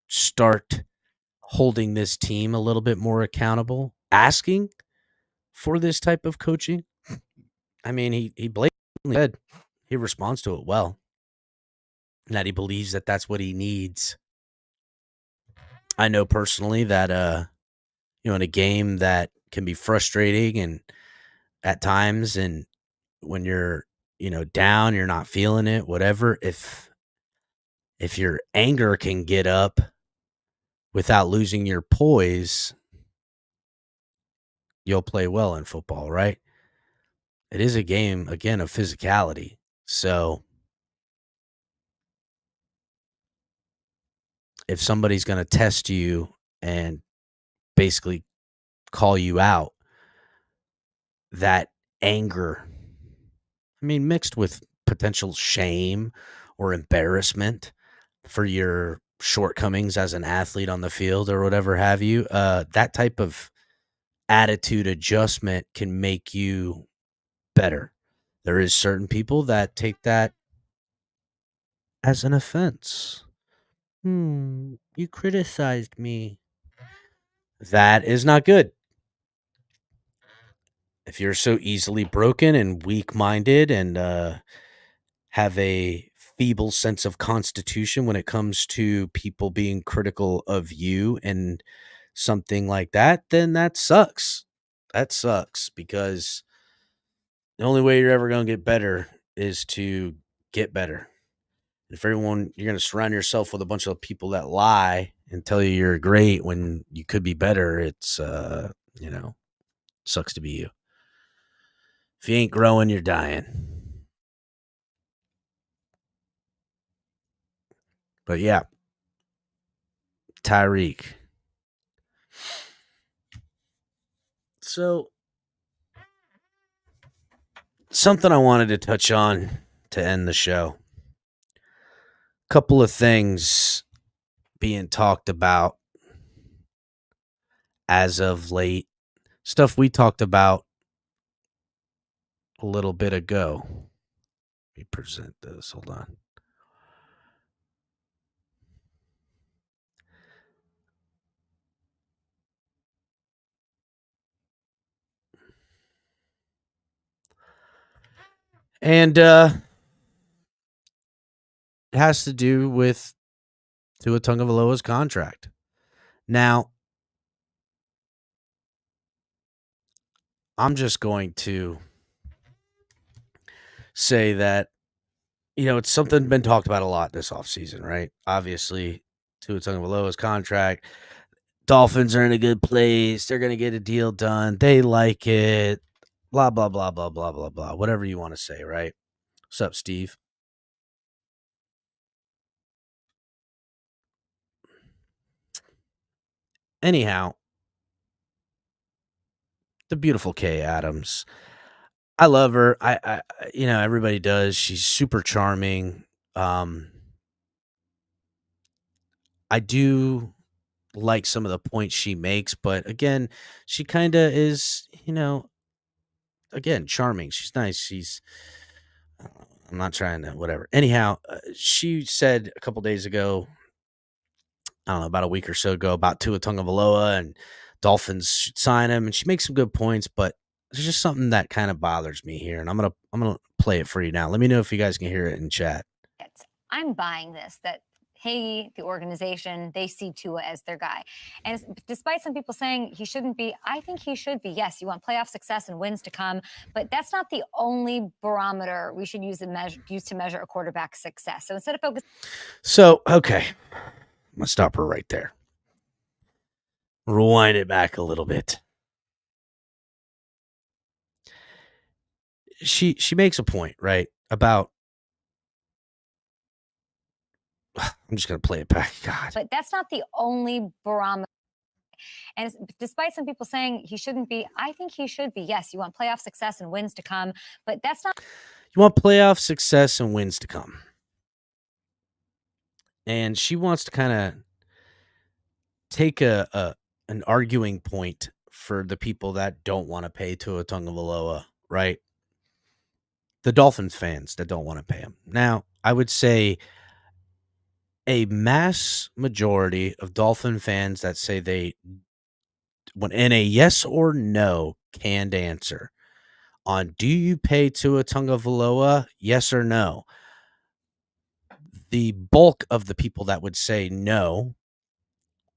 start holding this team a little bit more accountable, asking for this type of coaching? I mean, he blatantly said he responds to it well, and that he believes that that's what he needs. I know personally that in a game that can be frustrating and at times, and when you're down, you're not feeling it, whatever, if your anger can get up without losing your poise, you'll play well in football, right? It is a game, again, of physicality. So if somebody's going to test you and basically call you out, that anger, I mean, mixed with potential shame or embarrassment for your shortcomings as an athlete on the field or whatever have you, that type of attitude adjustment can make you better. There is certain people that take that as an offense. You criticized me. That is not good. If you're so easily broken and weak-minded and have a feeble sense of constitution when it comes to people being critical of you and something like that, then that sucks. That sucks, because the only way you're ever going to get better is to get better. If you're going to surround yourself with a bunch of people that lie and tell you you're great when you could be better, it's, sucks to be you. If you ain't growing, you're dying. But yeah, Tyreek. So, something I wanted to touch on to end the show. Couple of things being talked about as of late. Stuff we talked about a little bit ago. Let me present this. Hold on. And it has to do with Tua Tagovailoa's contract. Now, I'm just going to say that, it's something been talked about a lot this offseason, right? Obviously, Tua Tagovailoa's contract. Dolphins are in a good place. They're going to get a deal done. They like it. Blah, blah, blah, blah, blah, blah, blah. Whatever you want to say, right? What's up, Steve? Anyhow, the beautiful Kay Adams. I love her. I everybody does. She's super charming. I do like some of the points she makes, but again, she kind of is, again, charming. She's nice. I'm not trying to, whatever. Anyhow, she said a couple days ago, I don't know, about a week or so ago, about Tua Tagovailoa and Dolphins should sign him, and she makes some good points, but there's just something that kind of bothers me here, and I'm gonna play it for you now. Let me know if you guys can hear it in chat. I'm buying this, that hey, the organization, they see Tua as their guy. And despite some people saying he shouldn't be, I think he should be. Yes, you want playoff success and wins to come, but that's not the only barometer we should use to measure a quarterback's success. So instead of focusing. So, okay, I'm going to stop her right there. Rewind it back a little bit. she makes a point, right? About I'm just gonna play it back. God. But that's not the only barometer. And despite some people saying he shouldn't be, I think he should be. Yes, you want playoff success and wins to come, but that's not. You want playoff success and wins to come. And she wants to kind of take an arguing point for the people that don't want to pay Tua Tagovailoa, right? The Dolphins fans that don't want to pay him. Now, I would say a mass majority of Dolphin fans that say they when in a yes or no canned answer on do you pay Tua Tagovailoa, yes or no? The bulk of the people that would say no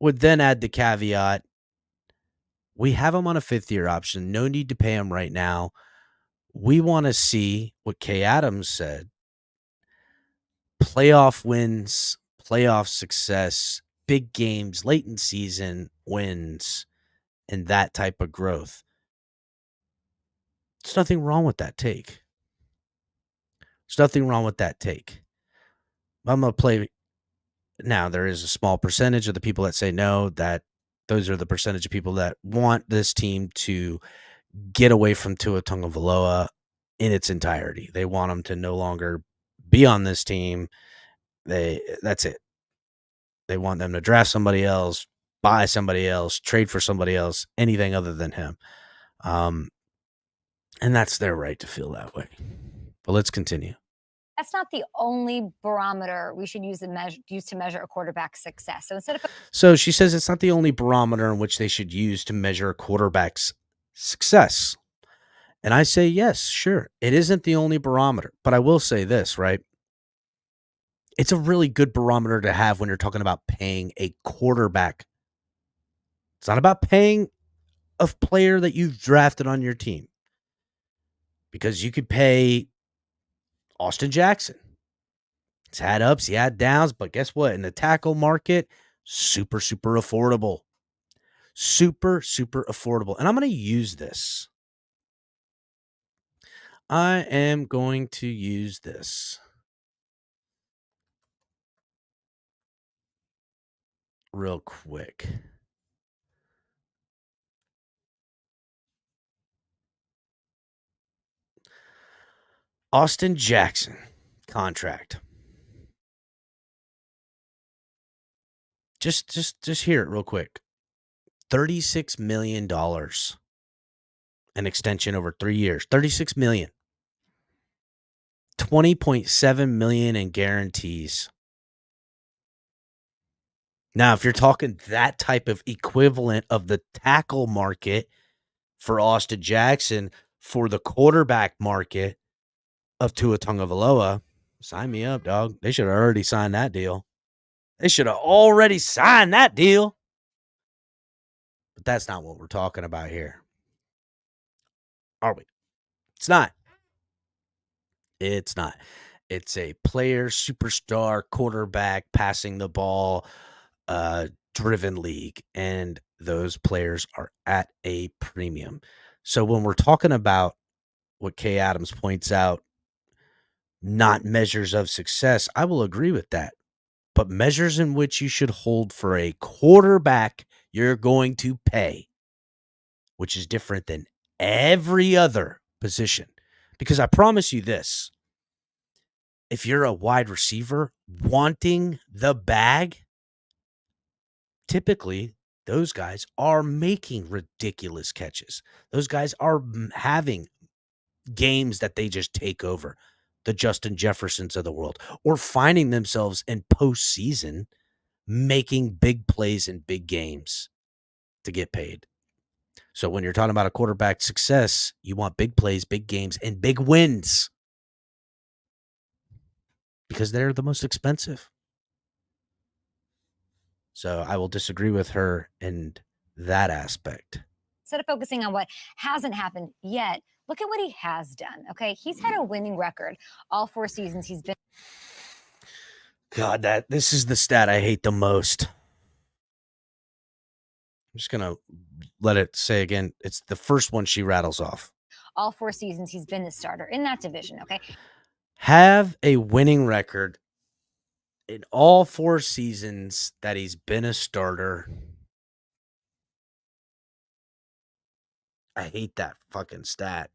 would then add the caveat, we have him on a fifth-year option. No need to pay him right now. We want to see what Kay Adams said. Playoff wins, playoff success, big games, late in season wins, and that type of growth. There's nothing wrong with that take. There's nothing wrong with that take. I'm going to play. Now, there is a small percentage of the people that say no, that those are the percentage of people that want this team to get away from Tua Tagovailoa in its entirety. They want him to no longer be on this team. That's it. They want them to draft somebody else, buy somebody else, trade for somebody else, anything other than him. And that's their right to feel that way. But let's continue. That's not the only barometer we should use to measure a quarterback's success. So she says it's not the only barometer in which they should use to measure a quarterback's success. And I say, yes, sure. It isn't the only barometer. But I will say this, right? It's a really good barometer to have when you're talking about paying a quarterback. It's not about paying a player that you've drafted on your team. Because you could pay Austin Jackson. He's had ups, he had downs, but guess what? In the tackle market, super, super affordable. Super, super affordable. And I'm going to use this. I am going to use this real quick. Austin Jackson contract. Just hear it real quick. $36 million. An extension over 3 years. $36 million. $20.7 million in guarantees. Now, if you're talking that type of equivalent of the tackle market for Austin Jackson for the quarterback market of Tua Tagovailoa, sign me up, dog. They should have already signed that deal. They should have already signed that deal. But that's not what we're talking about here. Are we? It's not. It's not. It's a player, superstar, quarterback, passing the ball, driven league. And those players are at a premium. So when we're talking about what Kay Adams points out, not measures of success, I will agree with that. But measures in which you should hold for a quarterback you're going to pay, which is different than every other position. Because I promise you this, if you're a wide receiver wanting the bag, typically those guys are making ridiculous catches. Those guys are having games that they just take over, the Justin Jeffersons of the world, or finding themselves in postseason making big plays in big games to get paid. So when you're talking about a quarterback success, you want big plays, big games, and big wins because they're the most expensive. So I will disagree with her in that aspect. Instead of focusing on what hasn't happened yet, look at what he has done. Okay, he's had a winning record all 4 seasons he's been. God, this is the stat I hate the most. I'm just going to let it say again. It's the first one she rattles off. all 4 seasons he's been the starter in that division, okay? Have a winning record in all 4 seasons that he's been a starter. I hate that fucking stat.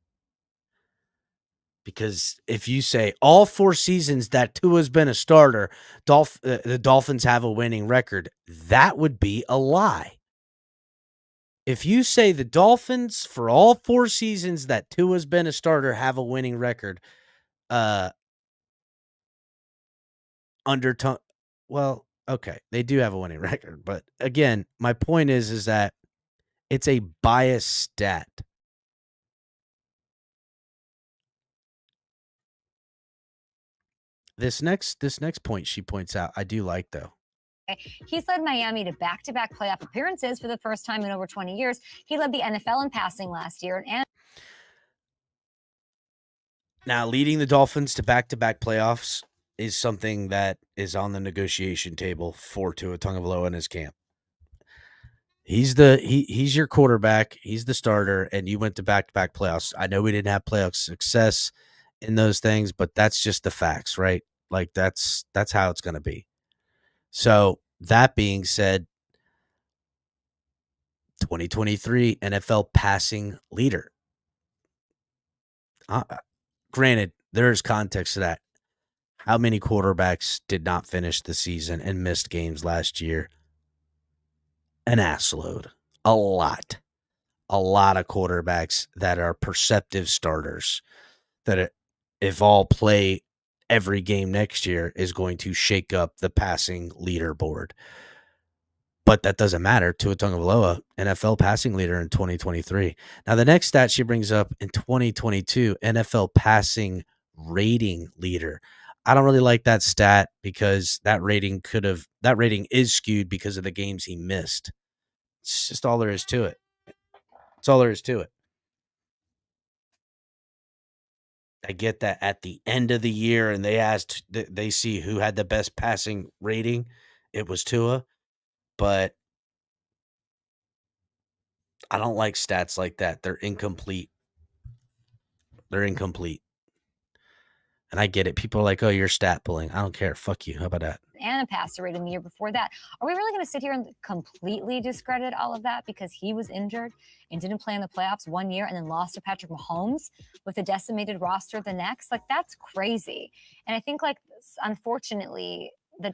Because if you say all 4 seasons that Tua's been a starter, the Dolphins have a winning record, that would be a lie. If you say the Dolphins for all 4 seasons that Tua's been a starter have a winning record, well, okay, they do have a winning record, but again, my point is that it's a biased stat. This next point she points out, I do like though. He's led Miami to back-to-back playoff appearances for the first time in over 20 years. He led the NFL in passing last year. And now, leading the Dolphins to back-to-back playoffs is something that is on the negotiation table for Tua Tagovailoa in his camp. He's your quarterback. He's the starter, and you went to back-to-back playoffs. I know we didn't have playoff success in those things, but that's just the facts, right? Like that's how it's going to be. So that being said, 2023 NFL passing leader. Granted, there's context to that. How many quarterbacks did not finish the season and missed games last year? An assload. A lot. A lot of quarterbacks that are perceptive starters that if all play every game next year is going to shake up the passing leaderboard. But that doesn't matter. Tua Tagovailoa, NFL passing leader in 2023. Now, the next stat she brings up in 2022, NFL passing rating leader. I don't really like that stat because that rating is skewed because of the games he missed. It's just all there is to it. That's all there is to it. I get that at the end of the year and they see who had the best passing rating. It was Tua, but I don't like stats like that. They're incomplete. And I get it. People are like, oh, you're stat pulling. I don't care. Fuck you. How about that? And a passer rating the year before that. Are we really going to sit here and completely discredit all of that because he was injured and didn't play in the playoffs 1 year and then lost to Patrick Mahomes with a decimated roster the next? Like, that's crazy. And I think, like, unfortunately, the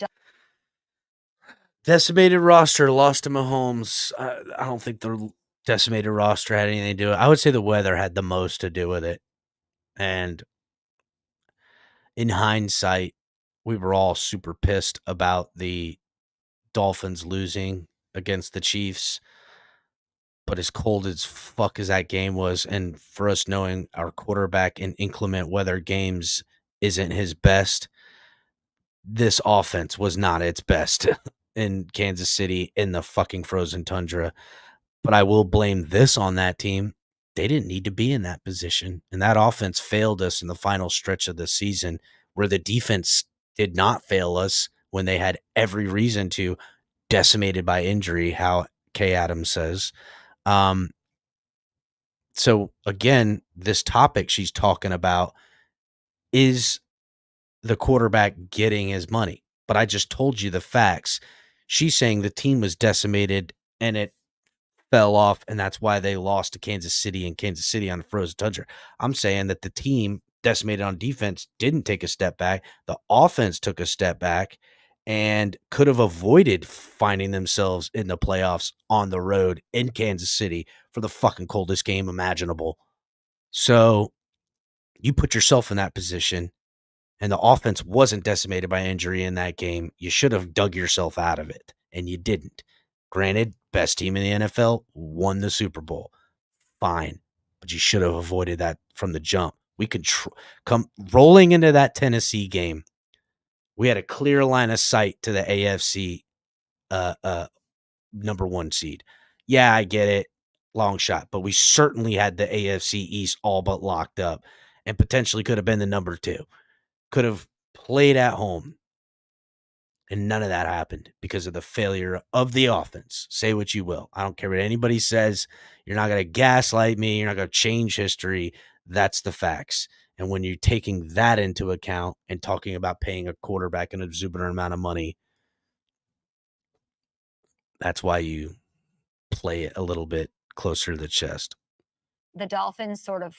decimated roster lost to Mahomes. I don't think the decimated roster had anything to do with it. I would say the weather had the most to do with it. And in hindsight, we were all super pissed about the Dolphins losing against the Chiefs. But as cold as fuck as that game was, and for us knowing our quarterback in inclement weather games isn't his best, this offense was not its best in Kansas City in the fucking frozen tundra. But I will blame this on that team. They didn't need to be in that position. And that offense failed us in the final stretch of the season, where the defense did not fail us when they had every reason to, decimated by injury, how Kay Adams says. So again, this topic she's talking about is the quarterback getting his money. But I just told you the facts. She's saying the team was decimated and it fell off, and that's why they lost to Kansas City and Kansas City on the frozen tundra. I'm saying that the team decimated on defense didn't take a step back. The offense took a step back and could have avoided finding themselves in the playoffs on the road in Kansas City for the fucking coldest game imaginable. So you put yourself in that position, and the offense wasn't decimated by injury in that game. You should have dug yourself out of it, and you didn't. Granted, best team in the NFL won the Super Bowl. Fine. But you should have avoided that from the jump. We could come rolling into that Tennessee game. We had a clear line of sight to the AFC number 1 seed. Yeah, I get it. Long shot. But we certainly had the AFC East all but locked up and potentially could have been the number 2. Could have played at home. And none of that happened because of the failure of the offense. Say what you will. I don't care what anybody says. You're not going to gaslight me. You're not going to change history. That's the facts. And when you're taking that into account and talking about paying a quarterback an exuberant amount of money, that's why you play it a little bit closer to the chest. The Dolphins sort of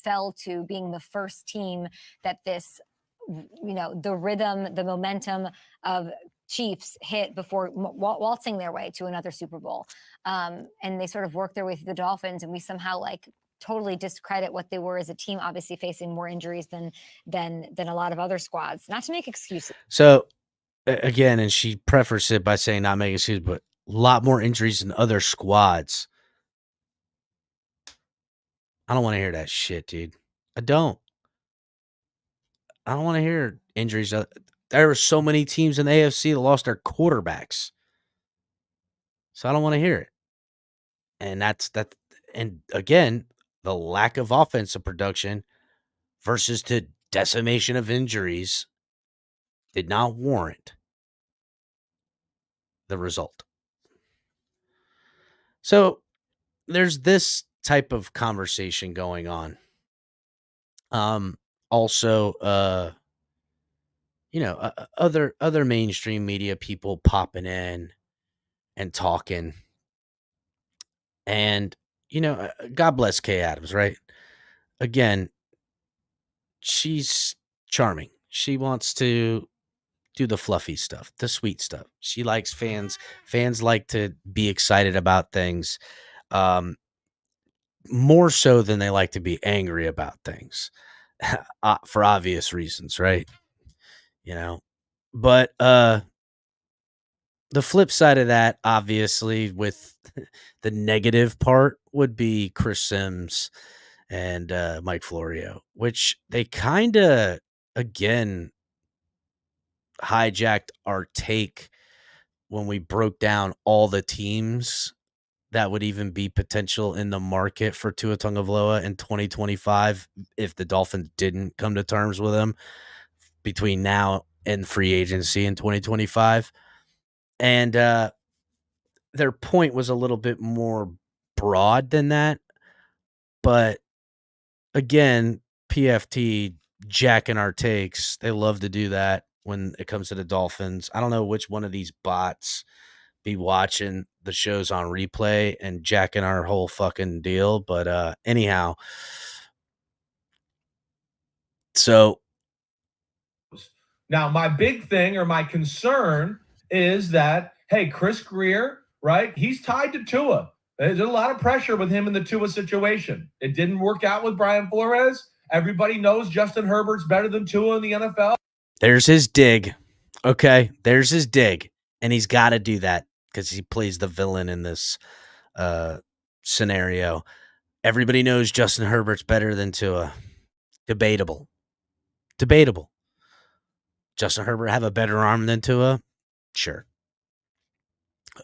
fell to being the first team that this, the rhythm, the momentum of Chiefs hit before waltzing their way to another Super Bowl. And they sort of worked their way through the Dolphins, and we somehow totally discredit what they were as a team, obviously facing more injuries than a lot of other squads. Not to make excuses. So again, and she prefaced it by saying not making excuses, but a lot more injuries than other squads. I don't want to hear that shit, dude. I don't want to hear injuries. There were so many teams in the AFC that lost their quarterbacks. So I don't want to hear it. And that's that. And again, the lack of offensive production versus the decimation of injuries did not warrant the result. So there's this type of conversation going on. Also, other mainstream media people popping in and talking. And, God bless Kay Adams, right? Again, she's charming. She wants to do the fluffy stuff, the sweet stuff. She likes fans. Fans like to be excited about things. More so than they like to be angry about things for obvious reasons, right? But the flip side of that, obviously, with the negative part would be Chris Sims and Mike Florio, which they kind of, again, hijacked our take when we broke down all the teams that would even be potential in the market for Tua Tagovailoa in 2025 if the Dolphins didn't come to terms with him between now and free agency in 2025. And their point was a little bit more broad than that. But again, PFT jacking our takes. They love to do that when it comes to the Dolphins. I don't know which one of these bots be watching the shows on replay and jacking our whole fucking deal. But anyhow, so now my big thing or my concern is that, hey, Chris Greer, right? He's tied to Tua. There's a lot of pressure with him in the Tua situation. It didn't work out with Brian Flores. Everybody knows Justin Herbert's better than Tua in the NFL. There's his dig. Okay, there's his dig. And he's got to do that because he plays the villain in this scenario. Everybody knows Justin Herbert's better than Tua. Debatable. Justin Herbert have a better arm than Tua? Sure.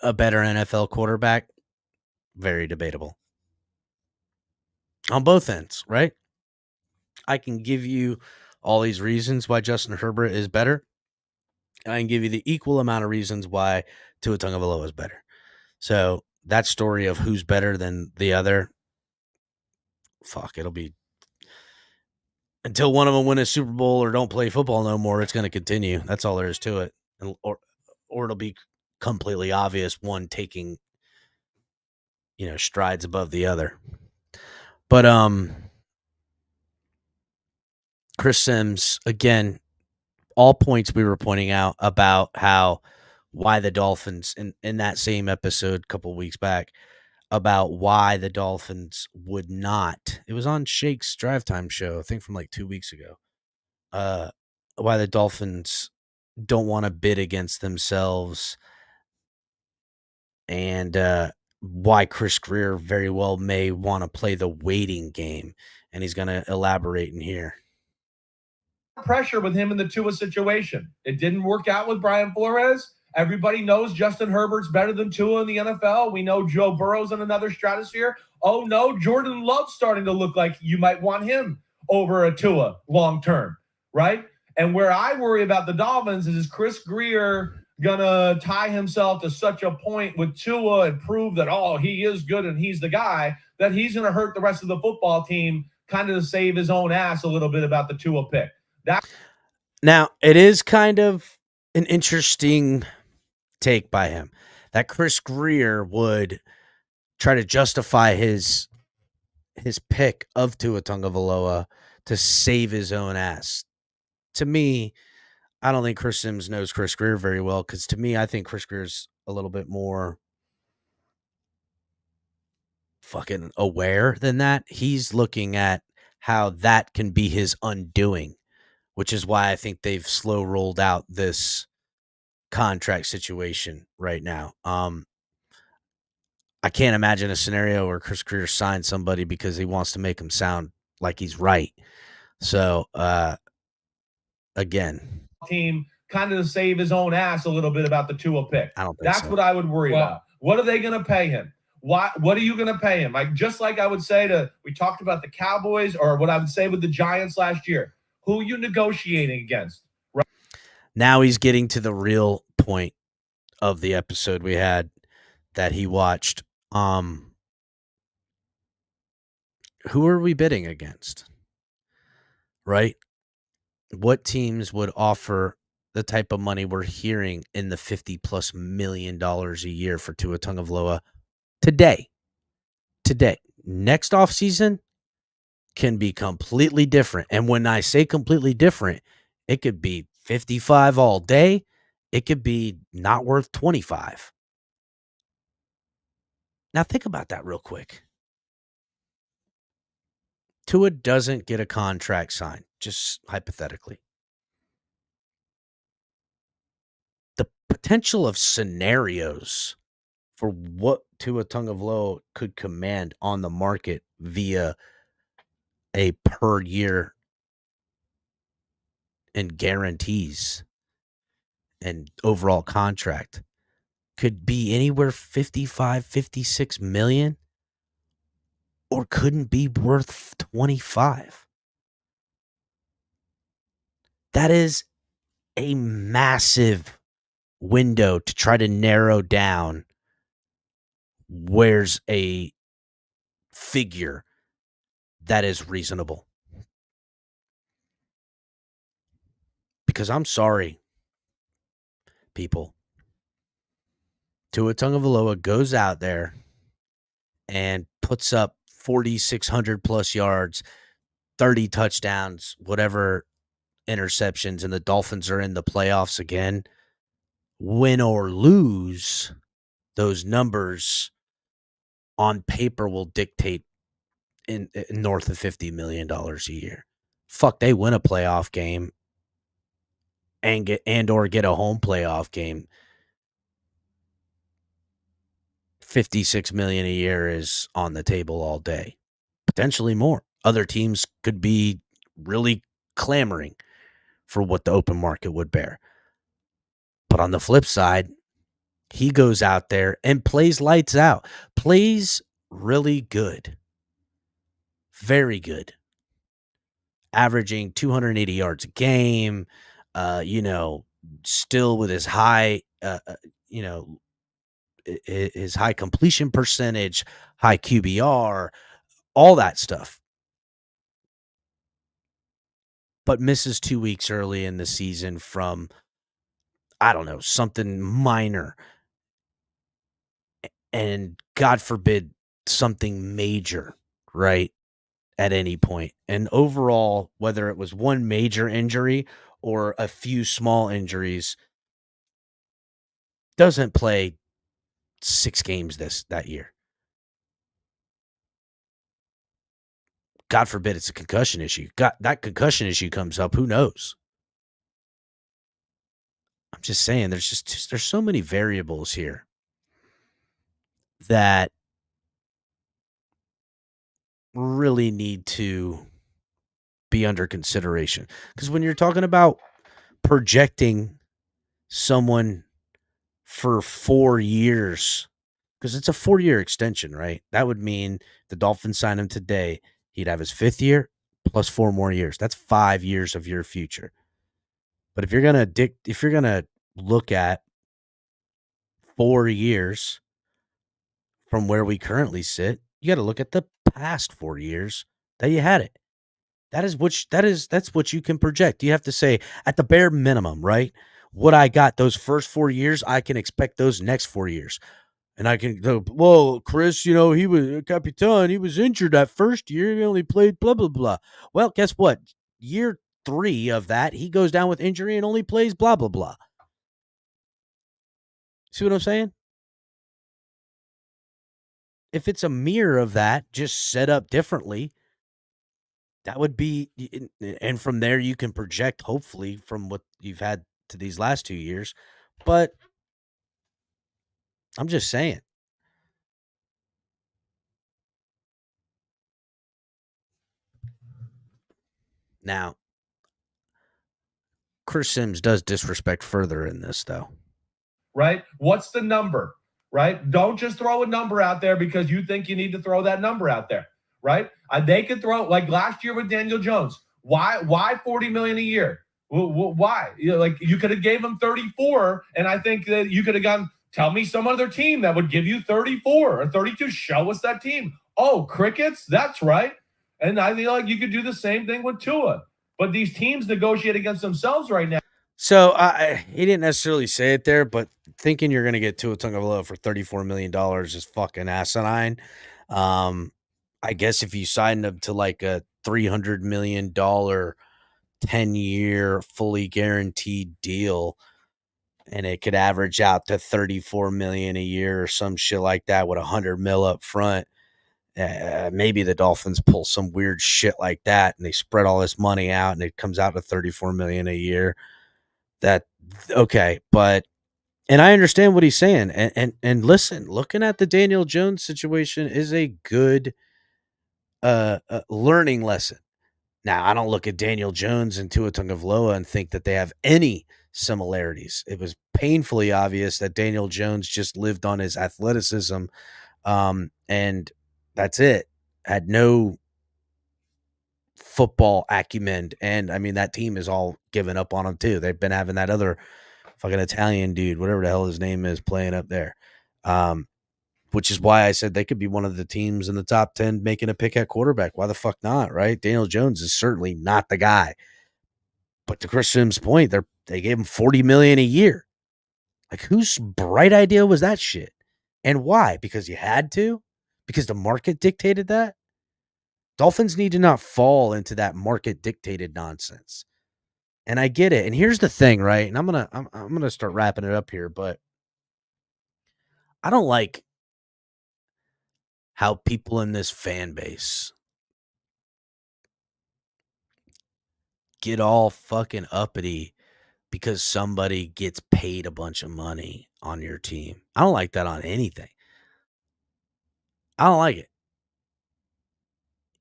A better NFL quarterback? Very debatable. On both ends, right? I can give you all these reasons why Justin Herbert is better. I can give you the equal amount of reasons why Tua Tagovailoa is better. So that story of who's better than the other, it'll be until one of them win a Super Bowl or don't play football no more. It's going to continue. That's all there is to it, or it'll be completely obvious one taking strides above the other. But Chris Sims, again, all points we were pointing out about why the Dolphins in that same episode a couple of weeks back about why the Dolphins would not. It was on Shake's Drive Time show, I think from like 2 weeks ago. Why the Dolphins don't want to bid against themselves, and why Chris Greer very well may want to play the waiting game, and he's going to elaborate in here. Pressure with him in the Tua situation. It didn't work out with Brian Flores. Everybody knows Justin Herbert's better than Tua in the NFL. We know Joe Burrow's in another stratosphere. Oh, no, Jordan Love's starting to look like you might want him over a Tua long term, right? And where I worry about the Dolphins is Chris Greer going to tie himself to such a point with Tua and prove that, he is good and he's the guy, that he's going to hurt the rest of the football team kind of to save his own ass a little bit about the Tua pick. Now, it is kind of an interesting take by him that Chris Greer would try to justify his pick of Tua Tagovailoa to save his own ass. To me, I don't think Chris Sims knows Chris Greer very well, because to me, I think Chris Greer's a little bit more fucking aware than that. He's looking at how that can be his undoing, which is why I think they've slow rolled out this contract situation right now. I can't imagine a scenario where Chris Greer signs somebody because he wants to make him sound like he's right. So, again, team kind of to save his own ass a little bit about the Tua pick. I don't think That's so. what I would worry about. What are they going to pay him? What are you going to pay him? Just like I would say we talked about the Cowboys, or what I would say with the Giants last year. Who are you negotiating against? Right? Now he's getting to the real point of the episode we had that he watched. Who are we bidding against? Right? What teams would offer the type of money we're hearing in the $50+ million a year for Tua Tagovailoa today? Next offseason can be completely different. And when I say completely different, it could be 55 all day. It could be not worth 25. Now think about that real quick. Tua doesn't get a contract signed, just hypothetically. The potential of scenarios for what Tua Tagovailoa could command on the market via a per year and guarantees and overall contract could be anywhere 55, 56 million, or couldn't be worth 25. That is a massive window to try to narrow down where's a figure that is reasonable. Because I'm sorry, people. Tua Tagovailoa goes out there and puts up 4,600 plus yards, 30 touchdowns, whatever interceptions, and the Dolphins are in the playoffs again. Win or lose, those numbers on paper will dictate in north of $50 million a year. Fuck, they win a playoff game and get a home playoff game. $56 million a year is on the table all day, potentially more. Other teams could be really clamoring for what the open market would bear. But on the flip side, he goes out there and plays lights out, plays really good, very good, averaging 280 yards a game, still with his high, his high completion percentage, high QBR, all that stuff. But misses 2 weeks early in the season from, I don't know, something minor. And God forbid something major, right, at any point. And overall, whether it was one major injury or a few small injuries, doesn't play 6 games that year. God forbid it's a concussion issue. That concussion issue comes up, who knows? I'm just saying there's so many variables here that really need to be under consideration. Because when you're talking about projecting someone for 4 years, because it's a 4-year extension, right? That would mean the Dolphins sign him today. He'd have his 5th year plus 4 more years. That's 5 years of your future. But if you're gonna look at 4 years from where we currently sit, you got to look at the past 4 years that you had it. That's what you can project. You have to say at the bare minimum, right? What I got those first 4 years, I can expect those next 4 years. And I can go, well, Chris, he was Capitan. He was injured that first year. He only played blah, blah, blah. Well, guess what? Year 3 of that, he goes down with injury and only plays blah, blah, blah. See what I'm saying? If it's a mirror of that, just set up differently, that would be, and from there you can project, hopefully, from what you've had to these last 2 years. But I'm just saying. Now, Chris Sims does disrespect further in this, though. Right? What's the number? Right? Don't just throw a number out there because you think you need to throw that number out there. Right? They could throw like last year with Daniel Jones. Why $40 million a year? Why? You could have gave him 34, and I think that you could have gone. Tell me some other team that would give you 34 or 32. Show us that team. Oh, crickets. That's right. And I feel like you could do the same thing with Tua. But these teams negotiate against themselves right now. So he didn't necessarily say it there, but thinking you're going to get Tua Tagovailoa for $34 million is fucking asinine. I guess if you signed him to like a $300 million 10-year fully guaranteed deal, and it could average out to $34 million a year or some shit like that with $100 million up front. Maybe the Dolphins pull some weird shit like that and they spread all this money out and it comes out to $34 million a year. That okay, but and I understand what he's saying. And listen, looking at the Daniel Jones situation is a good learning lesson. Now, I don't look at Daniel Jones and Tua Tagovailoa and think that they have any similarities. It was painfully obvious that Daniel Jones just lived on his athleticism, and that's it. Had no football acumen, and I mean that team is all given up on him too. They've been having that other fucking Italian dude, whatever the hell his name is, playing up there. Which is why I said they could be one of the teams in the top 10 making a pick at quarterback. Why the fuck not, right? Daniel Jones is certainly not the guy. But to Chris Sims' point, they gave him $40 million a year. Like, whose bright idea was that shit? And why? Because you had to? Because the market dictated that? Dolphins need to not fall into that market dictated nonsense. And I get it. And here's the thing, right? And I'm gonna start wrapping it up here, but I don't like how people in this fan base get all fucking uppity because somebody gets paid a bunch of money on your team. I don't like that on anything. I don't like it.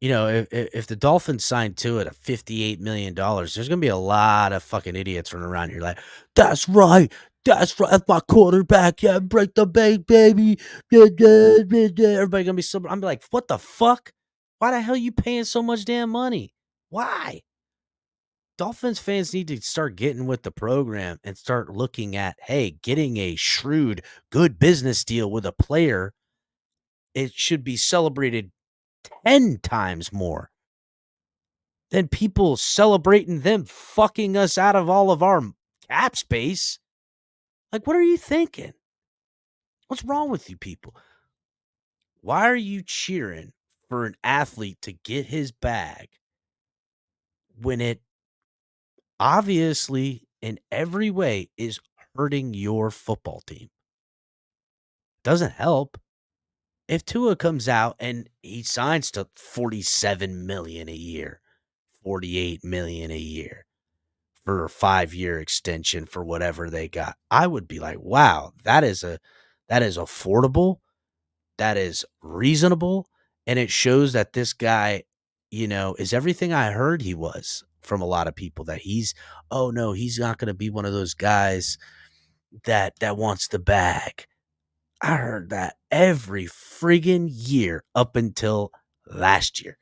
If the Dolphins signed to it at $58 million, there's going to be a lot of fucking idiots running around here like, that's right. That's right. That's my quarterback. Yeah, break the bank, baby. Everybody going to be so. I'm like, what the fuck? Why the hell are you paying so much damn money? Why? Dolphins fans need to start getting with the program and start looking at, hey, getting a shrewd, good business deal with a player, it should be celebrated 10 times more than people celebrating them fucking us out of all of our cap space. Like, what are you thinking? What's wrong with you people? Why are you cheering for an athlete to get his bag when it obviously in every way is hurting your football team? Doesn't help. If Tua comes out and he signs to $47 million a year, $48 million a year for a 5-year extension for whatever they got, I would be like, wow, that is affordable. That is reasonable. And it shows that this guy, is everything I heard he was from a lot of people, that he's not going to be one of those guys that wants the bag. I heard that every friggin' year up until last year.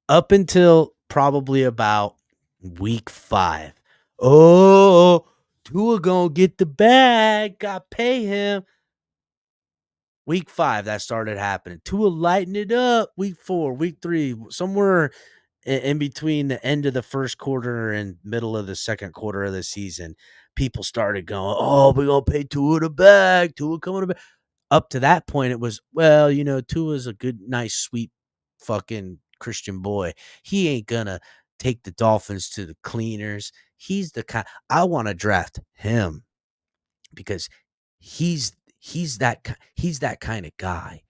Up until probably about week 5. Oh, Tua gonna get the bag. Got pay him. Week 5, that started happening. Tua lighten it up. Week 4, week 3, somewhere in between the end of the first quarter and middle of the second quarter of the season, people started going, "Oh, we're gonna pay Tua the bag. Tua coming to back." Up to that point, it was, well, Tua's a good, nice, sweet, fucking Christian boy. He ain't gonna take the Dolphins to the cleaners. He's the kind I want to draft him because he's that kind of guy.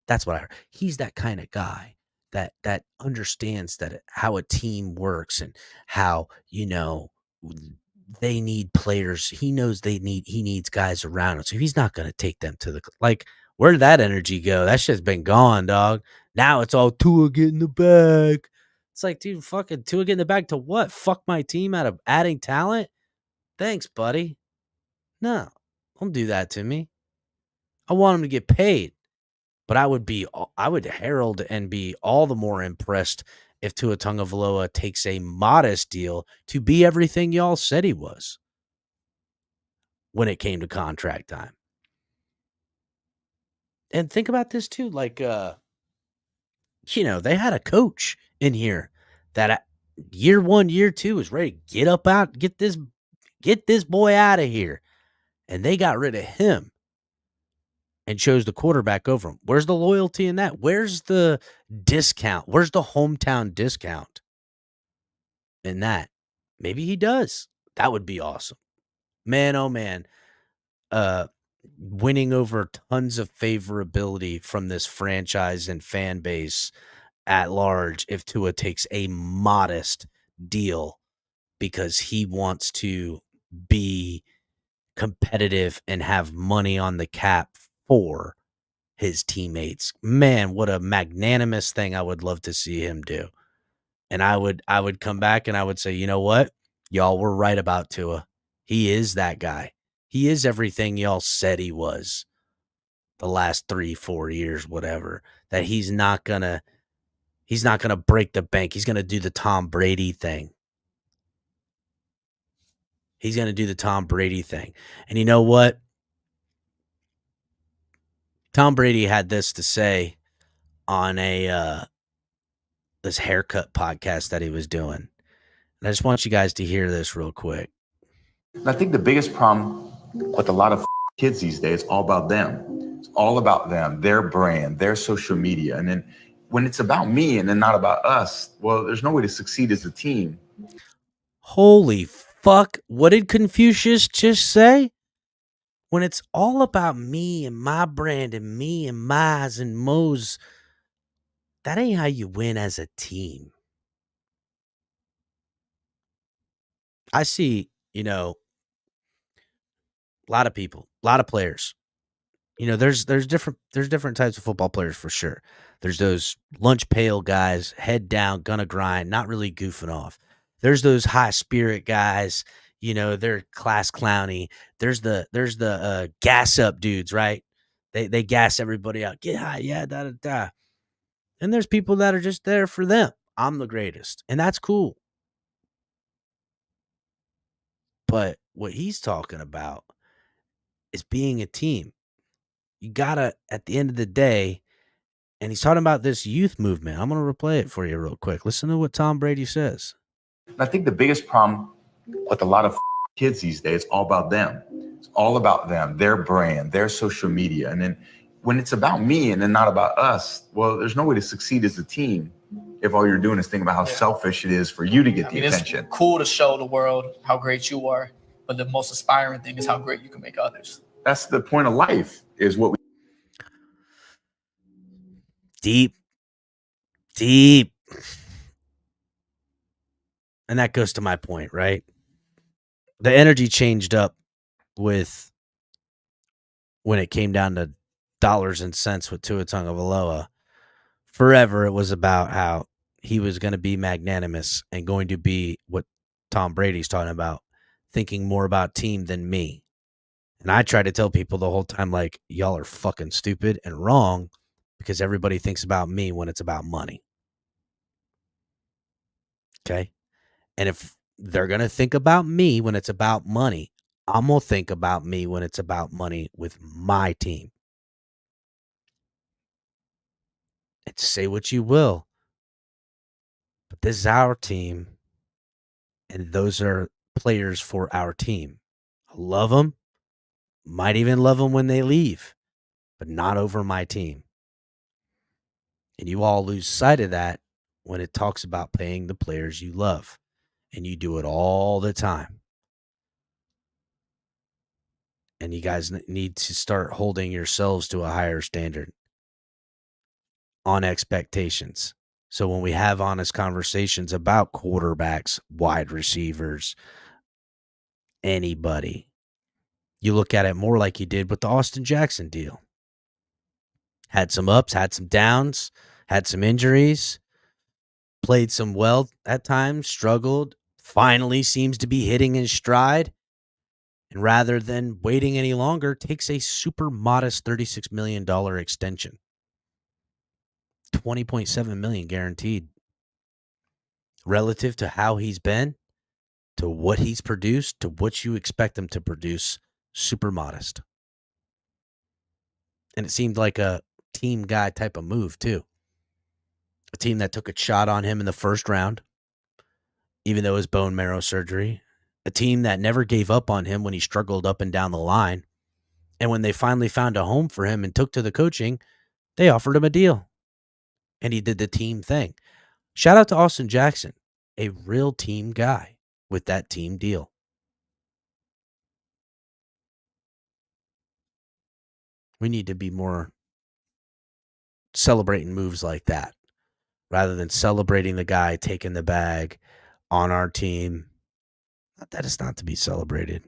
That's what I heard. He's that kind of guy that understands that how a team works and how, they need players. He knows he needs guys around him. So he's not going to take them to where did that energy go? That shit's been gone, dog. Now it's all Tua getting the bag. It's like, dude, fucking Tua getting the bag to what? Fuck my team out of adding talent? Thanks, buddy. No, don't do that to me. I want him to get paid. But I would herald and be all the more impressed if Tua Tagovailoa takes a modest deal to be everything y'all said he was when it came to contract time. And think about this too, they had a coach in here that year 1, year 2 is ready to get this boy out of here. And they got rid of him and chose the quarterback over him. Where's the loyalty in that? Where's the discount? Where's the hometown discount in that? Maybe he does. That would be awesome. Man, oh man. Winning over tons of favorability from this franchise and fan base at large if Tua takes a modest deal because he wants to be competitive and have money on the cap for his teammates. Man, what a magnanimous thing I would love to see him do. And I would come back and I would say, you know what? Y'all were right about Tua. He is that guy. He is everything y'all said he was the last 3-4 years, whatever. That he's not gonna break the bank. He's gonna do the Tom Brady thing. He's gonna do the Tom Brady thing. And you know what? Tom Brady had this to say on this haircut podcast that he was doing. And I just want you guys to hear this real quick. And I think the biggest problem with a lot of kids these days, it's all about them. It's all about them, their brand, their social media. And then when it's about me and then not about us, well, there's no way to succeed as a team. Holy fuck. What did Confucius just say? When it's all about me and my brand and me and Mize and Mo's, that ain't how you win as a team. I see, a lot of people, a lot of players. There's different types of football players for sure. There's those lunch pail guys, head down, gonna grind, not really goofing off. There's those high spirit guys, they're class clowny. There's the gas up dudes, right? They gas everybody out. Get high, yeah, da da da. And there's people that are just there for them. I'm the greatest, and that's cool. But what he's talking about is being a team. You gotta, at the end of the day, and he's talking about this youth movement. I'm gonna replay it for you real quick. Listen to what Tom Brady says. And I think the biggest problem with a lot of kids these days, it's all about them. It's all about them, their brand, their social media. And then when it's about me and then not about us, well, there's no way to succeed as a team if all you're doing is thinking about how selfish it is for you to get the attention. It's cool to show the world how great you are, but the most inspiring thing is how great you can make others. That's the point of life, is what we deep. And that goes to my point, right? The energy changed up when it came down to dollars and cents with Tua Tagovailoa. Forever, it was about how he was going to be magnanimous and going to be what Tom Brady's talking about, thinking more about team than me. And I try to tell people the whole time, like, y'all are fucking stupid and wrong because everybody thinks about me when it's about money. Okay? And if they're going to think about me when it's about money, I'm going to think about me when it's about money with my team. And say what you will, but this is our team, and those are players for our team. I love them. Might even love them when they leave, but not over my team. And you all lose sight of that when it talks about paying the players you love. And you do it all the time. And you guys need to start holding yourselves to a higher standard on expectations. So when we have honest conversations about quarterbacks, wide receivers, anybody, you look at it more like you did with the Austin Jackson deal. Had some ups, had some downs, had some injuries, played some well at times, struggled, finally seems to be hitting his stride. And rather than waiting any longer, takes a super modest $36 million extension. $20.7 million guaranteed. Relative to how he's been, to what he's produced, to what you expect him to produce, super modest. And it seemed like a team guy type of move, too. A team that took a shot on him in the first round, even though his bone marrow surgery. A team that never gave up on him when he struggled up and down the line. And when they finally found a home for him and took to the coaching, they offered him a deal. And he did the team thing. Shout out to Austin Jackson, a real team guy with that team deal. We need to be more celebrating moves like that rather than celebrating the guy taking the bag on our team. Not that it's not to be celebrated.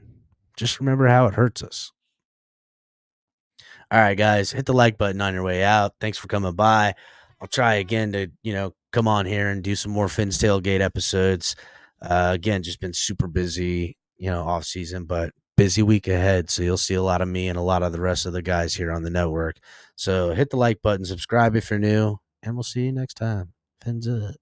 Just remember how it hurts us. All right, guys, hit the like button on your way out. Thanks for coming by. I'll try again to, come on here and do some more Finn's Tailgate episodes. Again, just been super busy, off season, but busy week ahead. So you'll see a lot of me and a lot of the rest of the guys here on the network. So hit the like button, subscribe if you're new, and we'll see you next time. Fins up.